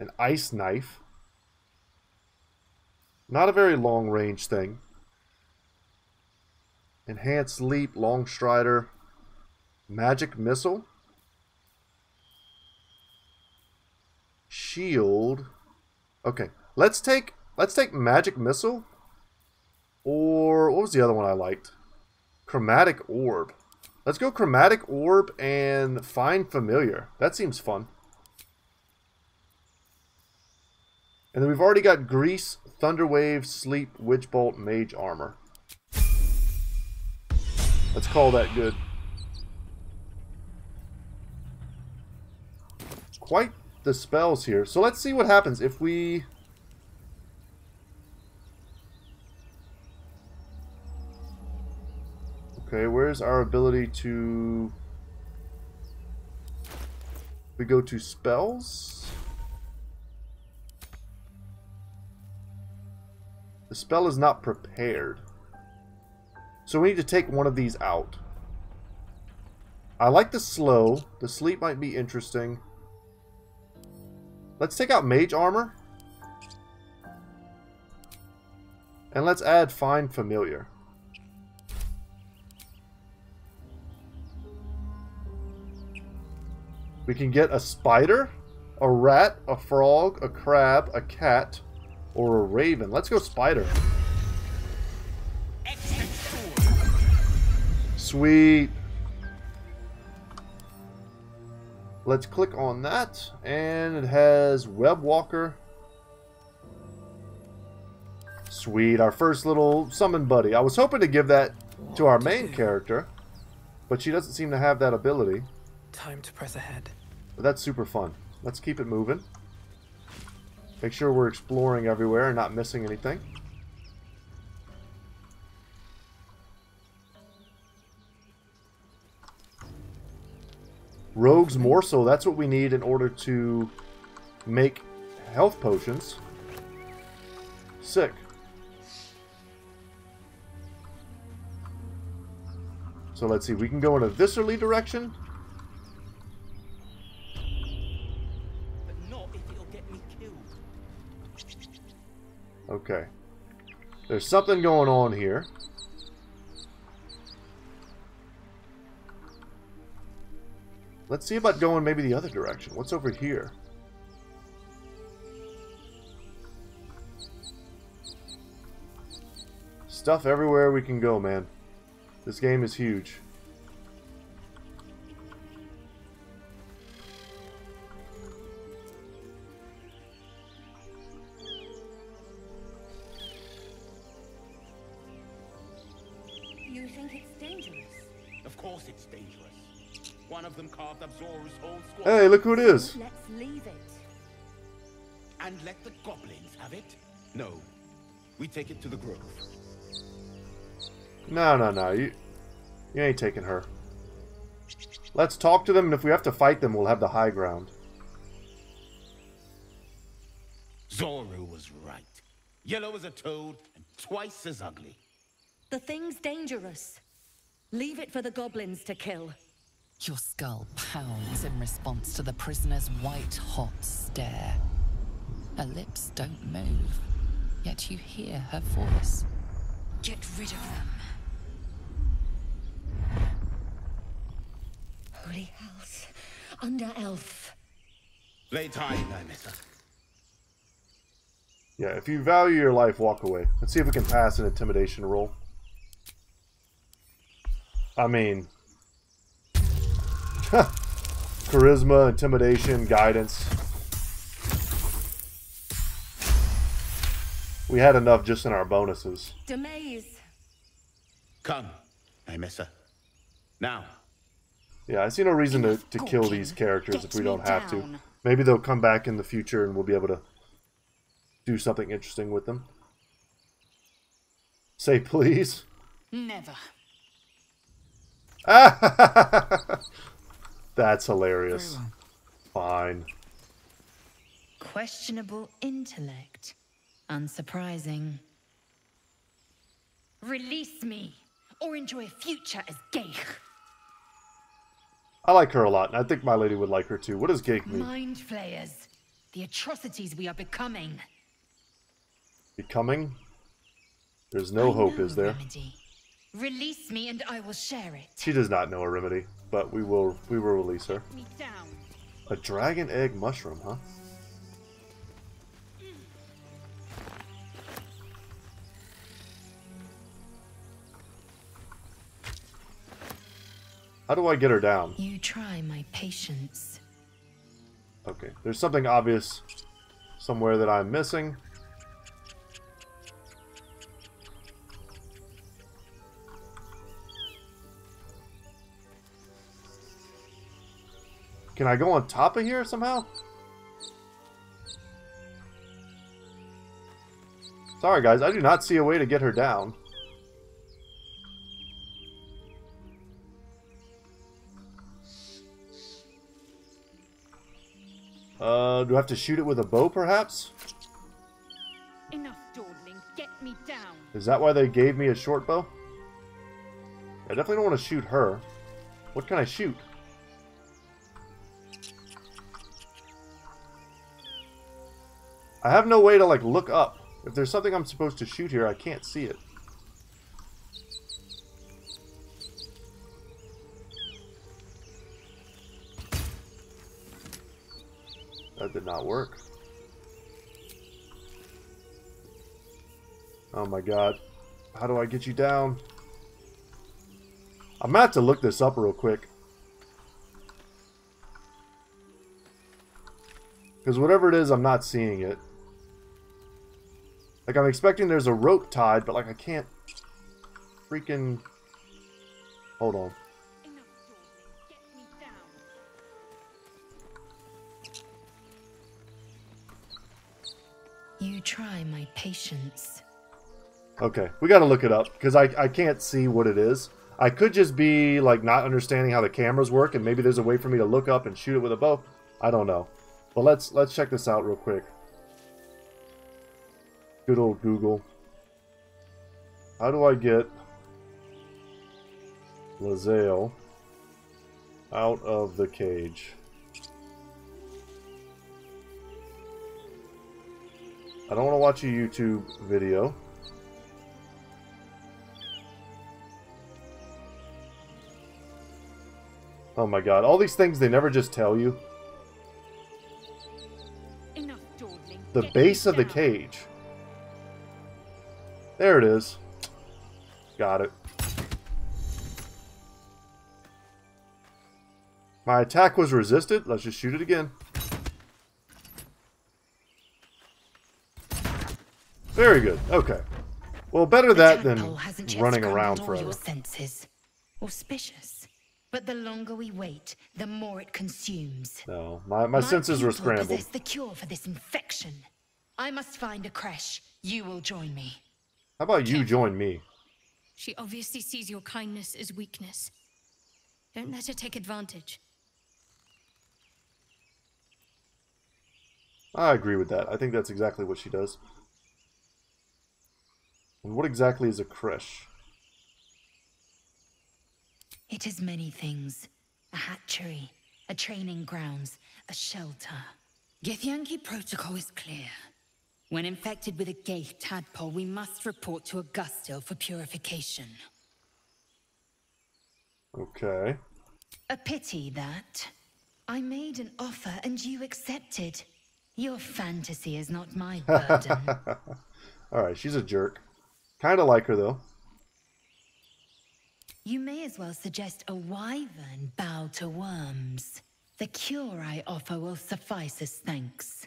An ice knife. Not a very long range thing. Enhanced leap, long strider. Magic missile. Shield. Okay, let's take magic missile. Or what was the other one I liked? Chromatic orb. Let's go chromatic orb and find familiar. That seems fun. And then we've already got grease, thunder wave, sleep, witch bolt, mage armor. Let's call that good. Quite the spells here. So let's see what happens if we... Okay, where's our ability to... We go to spells. The spell is not prepared. So we need to take one of these out. I like the slow. The sleep might be interesting. Let's take out mage armor. And let's add find familiar. We can get a spider, a rat, a frog, a crab, a cat, or a raven. Let's go spider. Sweet. Let's click on that, and it has web walker. Sweet, our first little summon buddy. I was hoping to give that to our main character, but she doesn't seem to have that ability. Time to press ahead. But that's super fun. Let's keep it moving. Make sure we're exploring everywhere and not missing anything. Rogue's Morsel, that's what we need in order to make health potions. Sick. So let's see, we can go in a viscerally direction. But not if it'll get me killed. Okay. There's something going on here. Let's see about going maybe the other direction. What's over here? Stuff everywhere we can go, man. This game is huge. You think it's dangerous? Of course it's dangerous. One of them carved up Zoru's whole squad. Hey, look who it is. Let's leave it. And let the goblins have it? No. We take it to the grove. No. You ain't taking her. Let's talk to them, and if we have to fight them, we'll have the high ground. Zoru was right. Yellow as a toad and twice as ugly. The thing's dangerous. Leave it for the goblins to kill. Your skull pounds in response to the prisoner's white-hot stare. Her lips don't move, yet you hear her voice. Get rid of them. Holy house. Under elf. Lay tight, Nymissa. Yeah, if you value your life, walk away. Let's see if we can pass an intimidation roll. I mean... charisma, intimidation, guidance. We had enough just in our bonuses. Demaze. Come, Nymissa. Now. Yeah, I see no reason to kill these characters if we don't have to. Maybe they'll come back in the future and we'll be able to do something interesting with them. Say please. Never. That's hilarious. Fine. Questionable intellect. Unsurprising. Release me, or enjoy a future as Geich. I like her a lot, and I think my lady would like her too. What does Geich mean? Mind flayers. The atrocities we are becoming. Becoming? There's no hope, is there? Remedy. Release me and I will share it. She does not know a remedy, but we will release her. Me down. A dragon egg mushroom, huh? How do I get her down? You try my patience. Okay, there's something obvious somewhere that I'm missing. Can I go on top of here somehow? Sorry guys, I do not see a way to get her down. Do I have to shoot it with a bow perhaps? Enough dawdling, get me down. Is that why they gave me a short bow? I definitely don't want to shoot her. What can I shoot? I have no way to, like, look up. If there's something I'm supposed to shoot here, I can't see it. That did not work. Oh my god. How do I get you down? I'm gonna have to look this up real quick. Because whatever it is, I'm not seeing it. Like, I'm expecting there's a rope tied, but, like, I can't freaking... Hold on. Enough dawdling, get me down. You try my patience. Okay, we gotta look it up, because I can't see what it is. I could just be, like, not understanding how the cameras work, and maybe there's a way for me to look up and shoot it with a bow. I don't know. But let's check this out real quick. Good old Google. How do I get Lae'zel out of the cage? I don't want to watch a YouTube video. Oh my god. All these things they never just tell you. Enough dawdling. The Get base of the down. cage. There it is. Got it. My attack was resisted. Let's just shoot it again. Very good. Okay. Well, better that than tadpole hasn't yet running scrambled around all forever. your senses. Auspicious. But the longer we wait, the more it consumes. No, my senses were people scrambled. possess the cure for this infection. I must find a creche. You will join me. How about you join me? She obviously sees your kindness as weakness. Don't let her take advantage. I agree with that. I think that's exactly what she does. And what exactly is a creche? It is many things. A hatchery, a training grounds, a shelter. Githyanki protocol is clear. When infected with a Gaith tadpole, we must report to Augustil for purification. Okay. A pity that. I made an offer and you accepted. Your fantasy is not my burden. Alright, she's a jerk. Kinda like her, though. You may as well suggest a wyvern bow to worms. The cure I offer will suffice as thanks.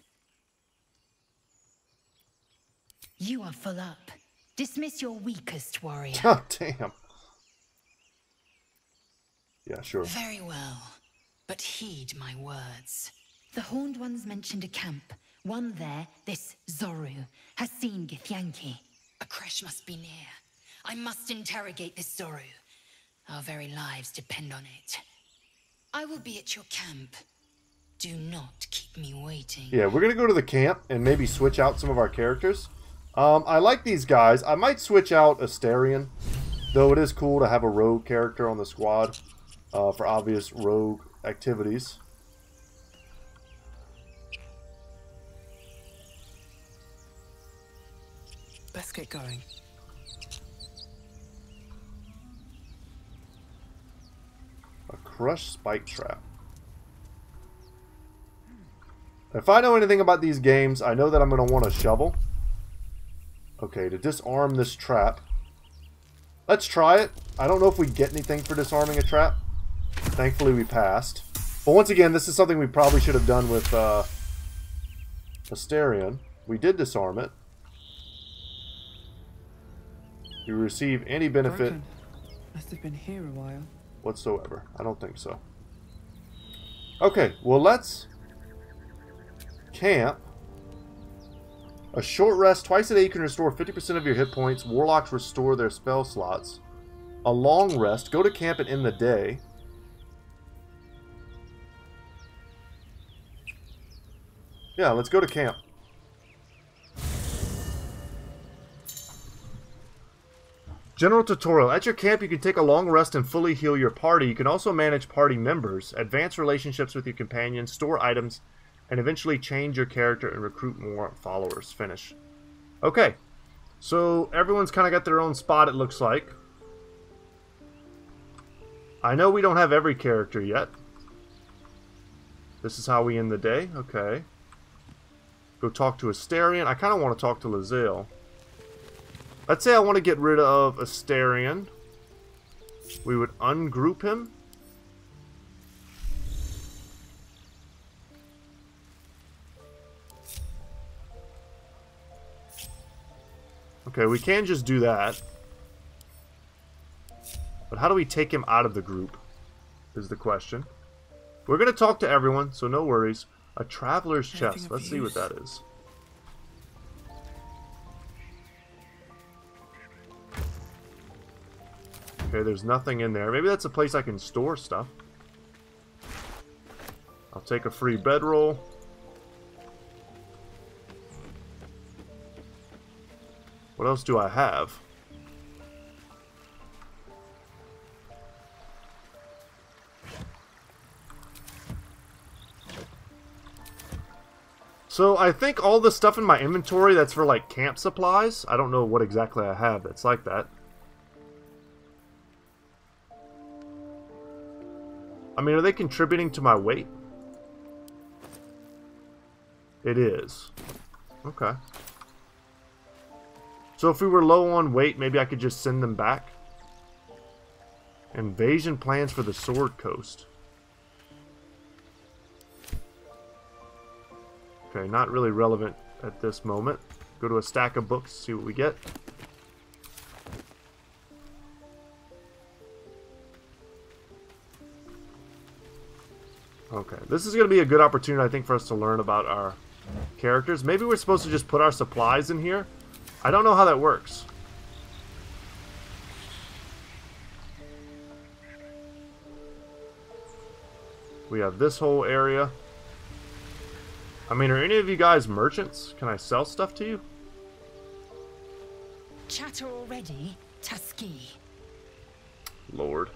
You are full up. Dismiss your weakest warrior. Oh, damn. Yeah, sure. Very well, but heed my words. The Horned Ones mentioned a camp. One there, this Zoru, has seen Githyanki. A creche must be near. I must interrogate this Zoru. Our very lives depend on it. I will be at your camp. Do not keep me waiting. Yeah, we're gonna go to the camp and maybe switch out some of our characters. I like these guys. I might switch out Astarion, though it is cool to have a rogue character on the squad for obvious rogue activities. Let's get going. A crushed spike trap. If I know anything about these games, I know that I'm going to want a shovel. Okay, to disarm this trap. Let's try it. I don't know if we get anything for disarming a trap. Thankfully, we passed. But once again, this is something we probably should have done with Astarion. We did disarm it. You receive any benefit Broken. Must have been here a while. whatsoever. I don't think so. Okay, well, let's camp. A short rest. Twice a day you can restore 50% of your hit points. Warlocks restore their spell slots. A long rest. Go to camp and end the day. Yeah, let's go to camp. General tutorial. At your camp, you can take a long rest and fully heal your party. You can also manage party members, advance relationships with your companions, store items, and eventually change your character and recruit more followers. Finish. Okay. So, everyone's kind of got their own spot, it looks like. I know we don't have every character yet. This is how we end the day. Okay. Go talk to Astarion. I kind of want to talk to Lae'zel. Let's say I want to get rid of Astarion. We would ungroup him. Okay, we can just do that. But how do we take him out of the group? Is the question. We're going to talk to everyone, so no worries. A traveler's chest. Let's see what that is. Okay, there's nothing in there. Maybe that's a place I can store stuff. I'll take a free bedroll. What else do I have? So I think all the stuff in my inventory that's for like camp supplies. I don't know what exactly I have that's like that. I mean, are they contributing to my weight? It is. Okay. So if we were low on weight, maybe I could just send them back. Invasion plans for the Sword Coast. Okay, not really relevant at this moment. Go to a stack of books, see what we get. Okay, this is going to be a good opportunity, I think, for us to learn about our characters. Maybe we're supposed to just put our supplies in here. I don't know how that works. We have this whole area. I mean, are any of you guys merchants? Can I sell stuff to you? Chatter already, Tuskegee. Lord.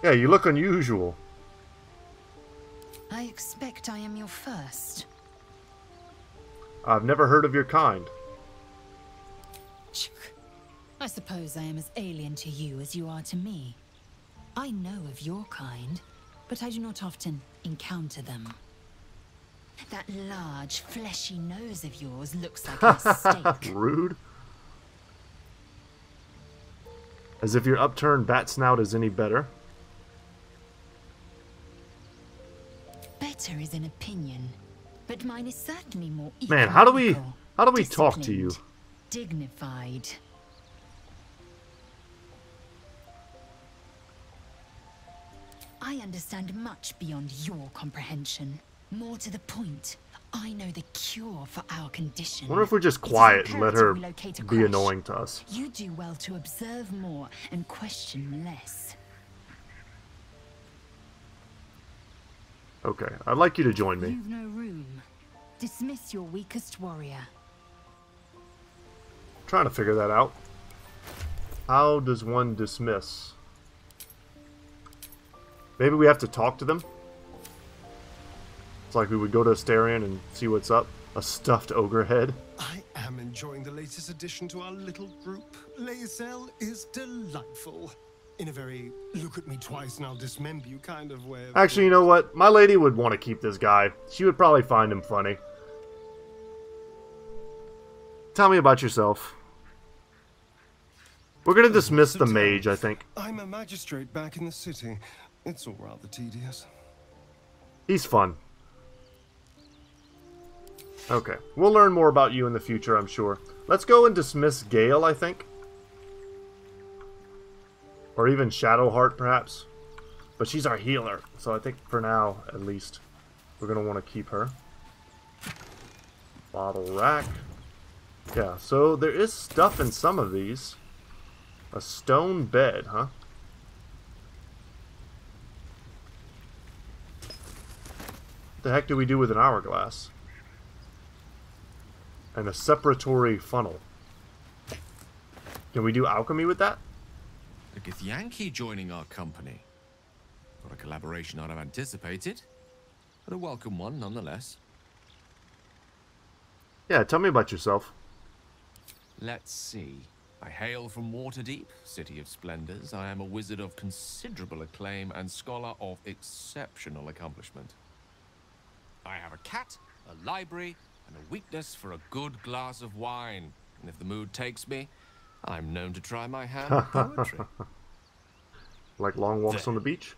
Yeah, you look unusual. I expect I am your first. I've never heard of your kind. I suppose I am as alien to you as you are to me. I know of your kind, but I do not often encounter them. That large, fleshy nose of yours looks like a mistake. Rude. As if your upturned bat snout is any better. Better is an opinion, but mine is certainly more Man, how do we economical, talk to you? disciplined, dignified. I understand much beyond your comprehension. More to the point, I know the cure for our condition. I wonder if we're just It is quiet and let imperative her we locate a be crash. annoying to us. You do well to observe more and question less. Okay, I'd like you to join me. You've no room. Dismiss your weakest warrior. Trying to figure that out. How does one dismiss? Maybe we have to talk to them? It's like we would go to Larian and see what's up. A stuffed ogre head. I am enjoying the latest addition to our little group. Lae'zel is delightful. In a very look at me twice and I'll dismember you kind of way. Actually, you know what? My lady would want to keep this guy. She would probably find him funny. Tell me about yourself. We're going to dismiss the mage, I think. I'm a magistrate back in the city. It's all rather tedious. He's fun. Okay. We'll learn more about you in the future, I'm sure. Let's go and dismiss Gale, I think. Or even Shadowheart, perhaps. But she's our healer, so I think for now, at least, we're going to want to keep her. Bottle rack. Yeah, so there is stuff in some of these. A stone bed, huh? What the heck do we do with an hourglass? And a separatory funnel. Can we do alchemy with that? A Githyanki joining our company. Not a collaboration I'd have anticipated, but a welcome one nonetheless. Yeah, tell me about yourself. Let's see. I hail from Waterdeep, city of splendors. I am a wizard of considerable acclaim and scholar of exceptional accomplishment. I have a cat, a library, and a weakness for a good glass of wine. And if the mood takes me, I'm known to try my hand at poetry. Like long walks on the beach?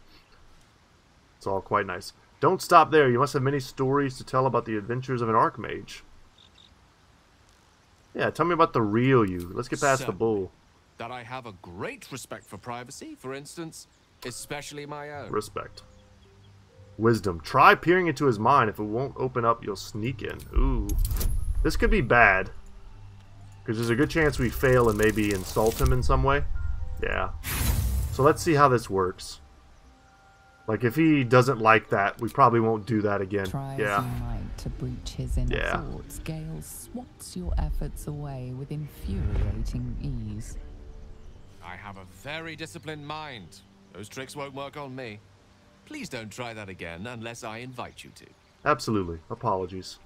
It's all quite nice. Don't stop there. You must have many stories to tell about the adventures of an archmage. Yeah, tell me about the real you. Let's get past the bull. That I have a great respect for privacy, for instance, especially my own. Respect. Wisdom. Try peering into his mind. If it won't open up, you'll sneak in. Ooh. This could be bad. Because there's a good chance we fail and maybe insult him in some way. Yeah. So let's see how this works. Like, if he doesn't like that, we probably won't do that again. Try Yeah. as you might to breach his inner Yeah. thoughts, Gale swats your efforts away with infuriating ease. I have a very disciplined mind. Those tricks won't work on me. Please don't try that again unless I invite you to. Absolutely. Apologies.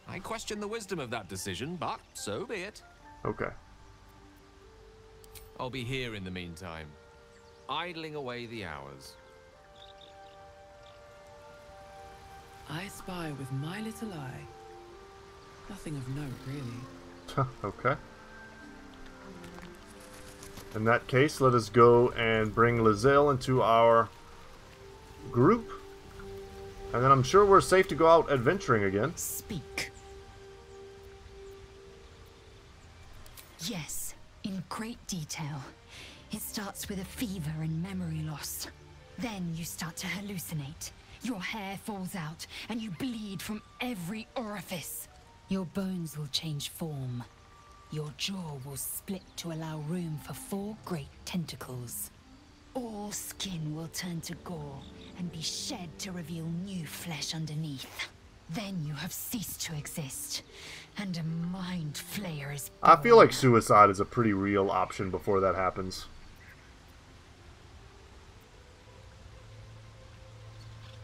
I question the wisdom of that decision, but so be it. Okay. I'll be here in the meantime. idling away the hours. I spy with my little eye. Nothing of note, really. Okay. In that case, let us go and bring Lizelle into our group. And then I'm sure we're safe to go out adventuring again. Speak. Yes, in great detail. It starts with a fever and memory loss. Then you start to hallucinate. Your hair falls out, and you bleed from every orifice. Your bones will change form. Your jaw will split to allow room for 4 great tentacles. All skin will turn to gore and be shed to reveal new flesh underneath. Then you have ceased to exist, and a mind flayer is born. I feel like suicide is a pretty real option before that happens.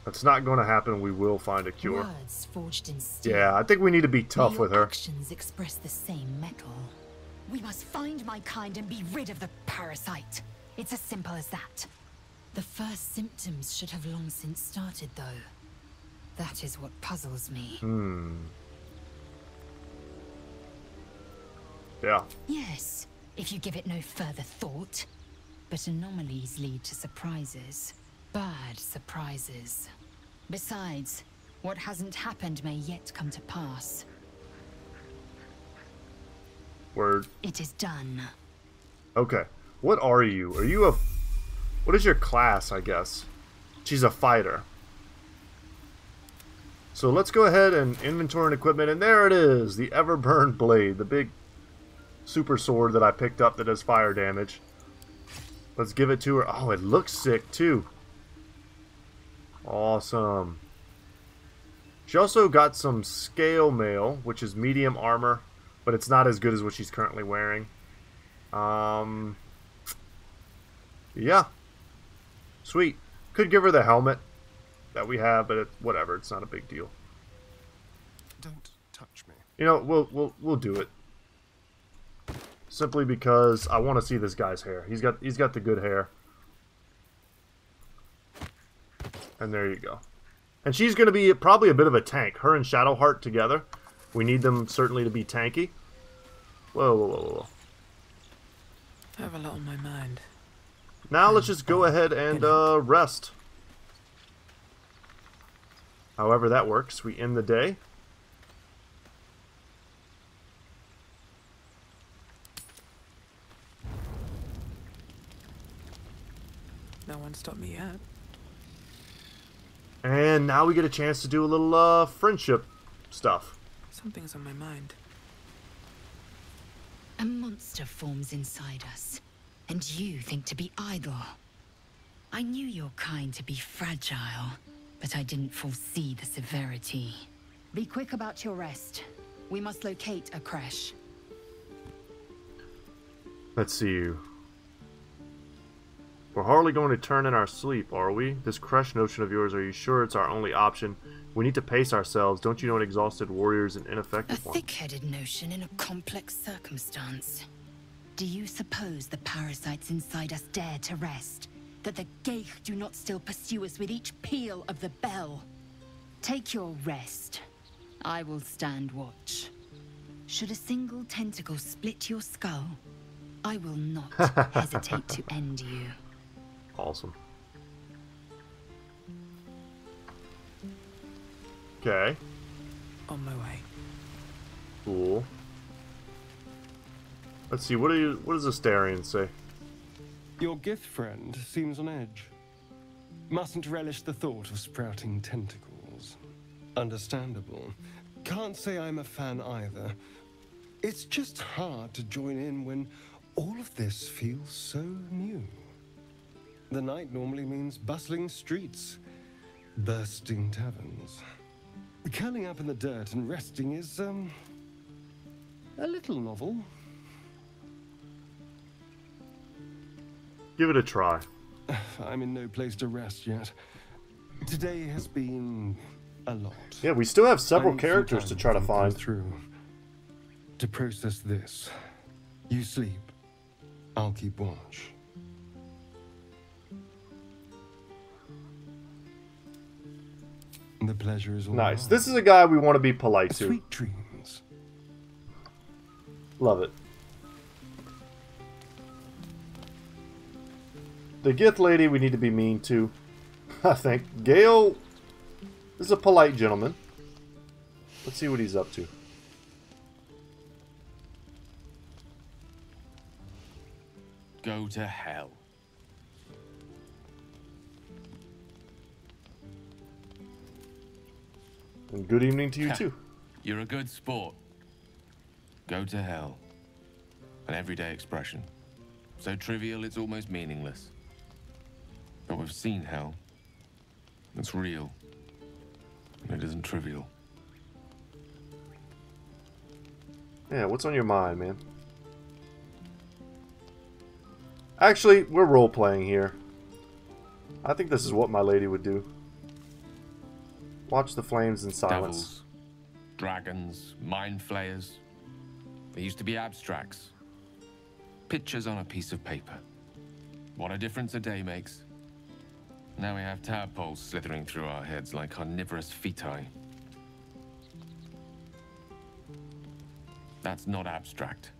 That's not going to happen. We will find a cure. Words forged in steel. Yeah, I think we need to be tough with her. Actions express the same metal. We must find my kind and be rid of the parasite. It's as simple as that. The first symptoms should have long since started, though. That is what puzzles me. Yeah. Yes, if you give it no further thought. But anomalies lead to surprises. Bad surprises. Besides, what hasn't happened may yet come to pass. Word. It is done. Okay. What are you? Are you a... What is your class, I guess? She's a fighter. So let's go ahead and inventory and equipment. And there it is. The Everburn Blade. The big super sword that I picked up that does fire damage. Let's give it to her. Oh, it looks sick, too. Awesome. She also got some scale mail, which is medium armor, but it's not as good as what she's currently wearing. Yeah. Sweet. Could give her the helmet that we have, but whatever. It's not a big deal. Don't touch me. You know, we'll do it. Simply because I want to see this guy's hair. He's got the good hair. And there you go. And she's going to be probably a bit of a tank. Her and Shadowheart together. We need them certainly to be tanky. Whoa, whoa, whoa, whoa. I have a lot on my mind. Now let's just go ahead and rest. However that works. We end the day. No one stopped me yet. And now we get a chance to do a little friendship stuff. Something's on my mind. A monster forms inside us, and you think to be idle. I knew your kind to be fragile, but I didn't foresee the severity. Be quick about your rest. We must locate a creche. Let's see you. We're hardly going to turn in our sleep, are we? This creche notion of yours, are you sure it's our only option? We need to pace ourselves. Don't you know an exhausted warrior is an A ineffective one? thick-headed notion in a complex circumstance. Do you suppose the parasites inside us dare to rest? That the Geich do not still pursue us with each peal of the bell? Take your rest. I will stand watch. Should a single tentacle split your skull, I will not hesitate to end you. Awesome. Okay. On my way. Cool. Let's see, what does Astarion say? Your Gith friend seems on edge. Mustn't relish the thought of sprouting tentacles. Understandable. Can't say I'm a fan either. It's just hard to join in when all of this feels so new. The night normally means bustling streets, bursting taverns. Curling up in the dirt and resting is, a little novel. Give it a try. I'm in no place to rest yet. Today has been a lot. Yeah, we still have several I need some characters to time try to think find. through. To process this. You sleep. I'll keep watch. The pleasure is all Nice. mine. This is a guy we want to be polite to. Sweet dreams. Love it. The Gith lady we need to be mean to, I think. Gale is a polite gentleman. Let's see what he's up to. Go to hell. And good evening to you too. You're a good sport. Go to hell. An everyday expression. So trivial it's almost meaningless. But we've seen hell. It's real. And it isn't trivial. Yeah, what's on your mind, man? Actually, we're role-playing here. I think this is what my lady would do. Watch the flames in silence. Devils, dragons, mind flayers. They used to be abstracts. Pictures on a piece of paper. What a difference a day makes. Now we have tadpoles slithering through our heads like carnivorous feti. That's not abstract.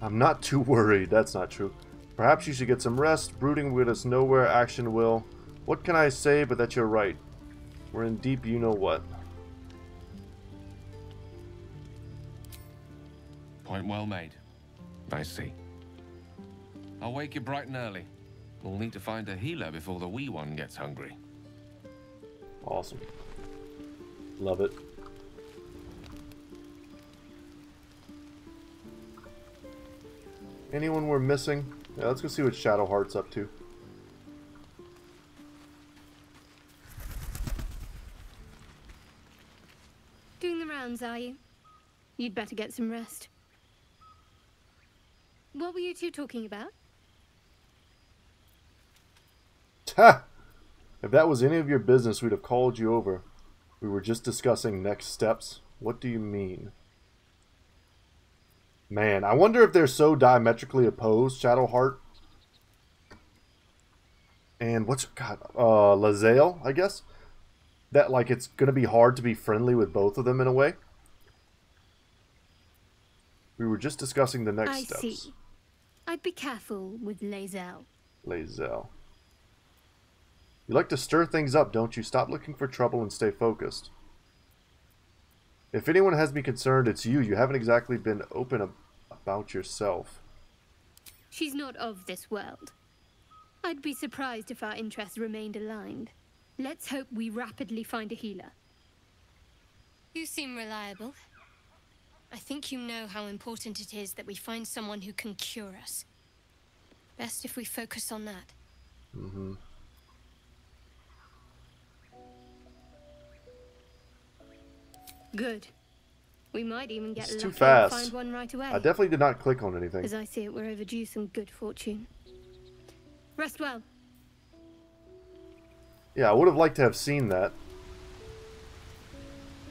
I'm not too worried. That's not true. Perhaps you should get some rest. Brooding will get us nowhere. Action will. What can I say but that you're right? We're in deep you-know-what. Point well made. I see. I'll wake you bright and early. We'll need to find a healer before the wee one gets hungry. Awesome. Love it. Anyone we're missing? Yeah, let's go see what Shadowheart's up to. Doing the rounds, are you? You'd better get some rest. What were you two talking about? Ha! If that was any of your business, we'd have called you over. We were just discussing next steps. What do you mean? Man, I wonder if they're so diametrically opposed, Shadowheart. And what's... God, Lae'zel, I guess? That, like, it's going to be hard to be friendly with both of them in a way. We were just discussing the next steps. I see. I'd be careful with Lae'zel. Lae'zel. You like to stir things up, don't you? Stop looking for trouble and stay focused. If anyone has me concerned, it's you. You haven't exactly been open about yourself. She's not of this world. I'd be surprised if our interests remained aligned. Let's hope we rapidly find a healer. You seem reliable. I think you know how important it is that we find someone who can cure us. Best if we focus on that. Mm-hmm. Good. We might even get It's lucky too and fast. find one right away. I definitely did not click on anything. As I see it, we're overdue some good fortune. Rest well. Yeah, I would have liked to have seen that.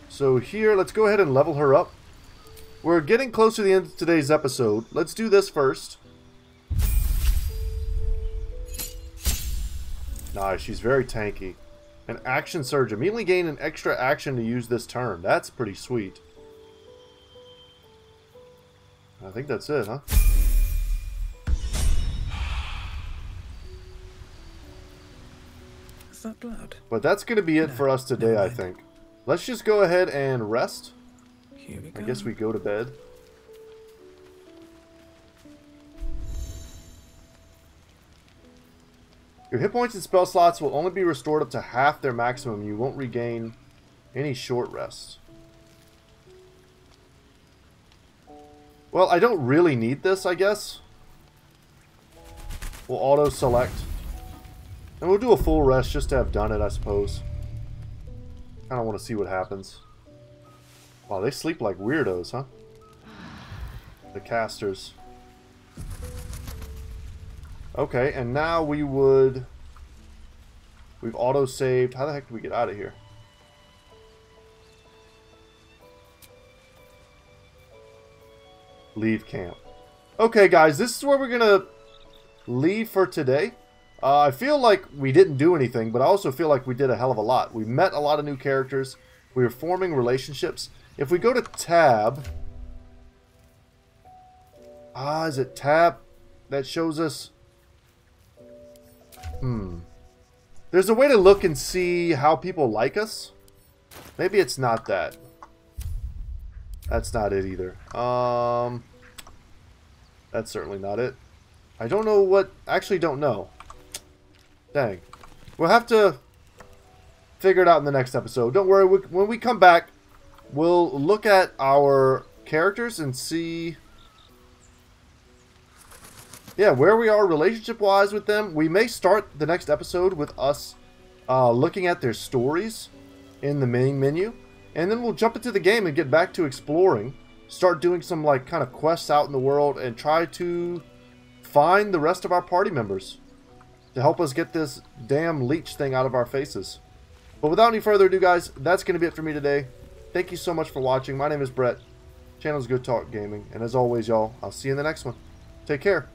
So here, let's go ahead and level her up. We're getting close to the end of today's episode. Let's do this first. Nice, she's very tanky. An action surge. Immediately gain an extra action to use this turn. That's pretty sweet. I think that's it, huh? Is that blood? But that's going to be it for us today, I think. Let's just go ahead and rest. Here we go. I guess we go to bed. Your hit points and spell slots will only be restored up to half their maximum. You won't regain any short rests. Well, I don't really need this, I guess. We'll auto-select. And we'll do a full rest just to have done it, I suppose. I don't want to see what happens. Wow, they sleep like weirdos, huh? The casters. Okay, and now we would... We've auto-saved. How the heck do we get out of here? Leave camp. Okay, guys, this is where we're going to leave for today. I feel like we didn't do anything, but I also feel like we did a hell of a lot. We met a lot of new characters. We were forming relationships. If we go to tab... is it tab that shows us... There's a way to look and see how people like us. Maybe it's not that. That's not it either. That's certainly not it. I don't know what... Actually don't know. Dang. We'll have to figure it out in the next episode. Don't worry. When we come back, we'll look at our characters and see... Yeah, where we are relationship-wise with them. We may start the next episode with us looking at their stories in the main menu. And then we'll jump into the game and get back to exploring. Start doing some, like, kind of quests out in the world and try to find the rest of our party members to help us get this damn leech thing out of our faces. But without any further ado, guys, that's going to be it for me today. Thank you so much for watching. My name is Brett. Channel's Goodtalk Gaming. And as always, y'all, I'll see you in the next one. Take care.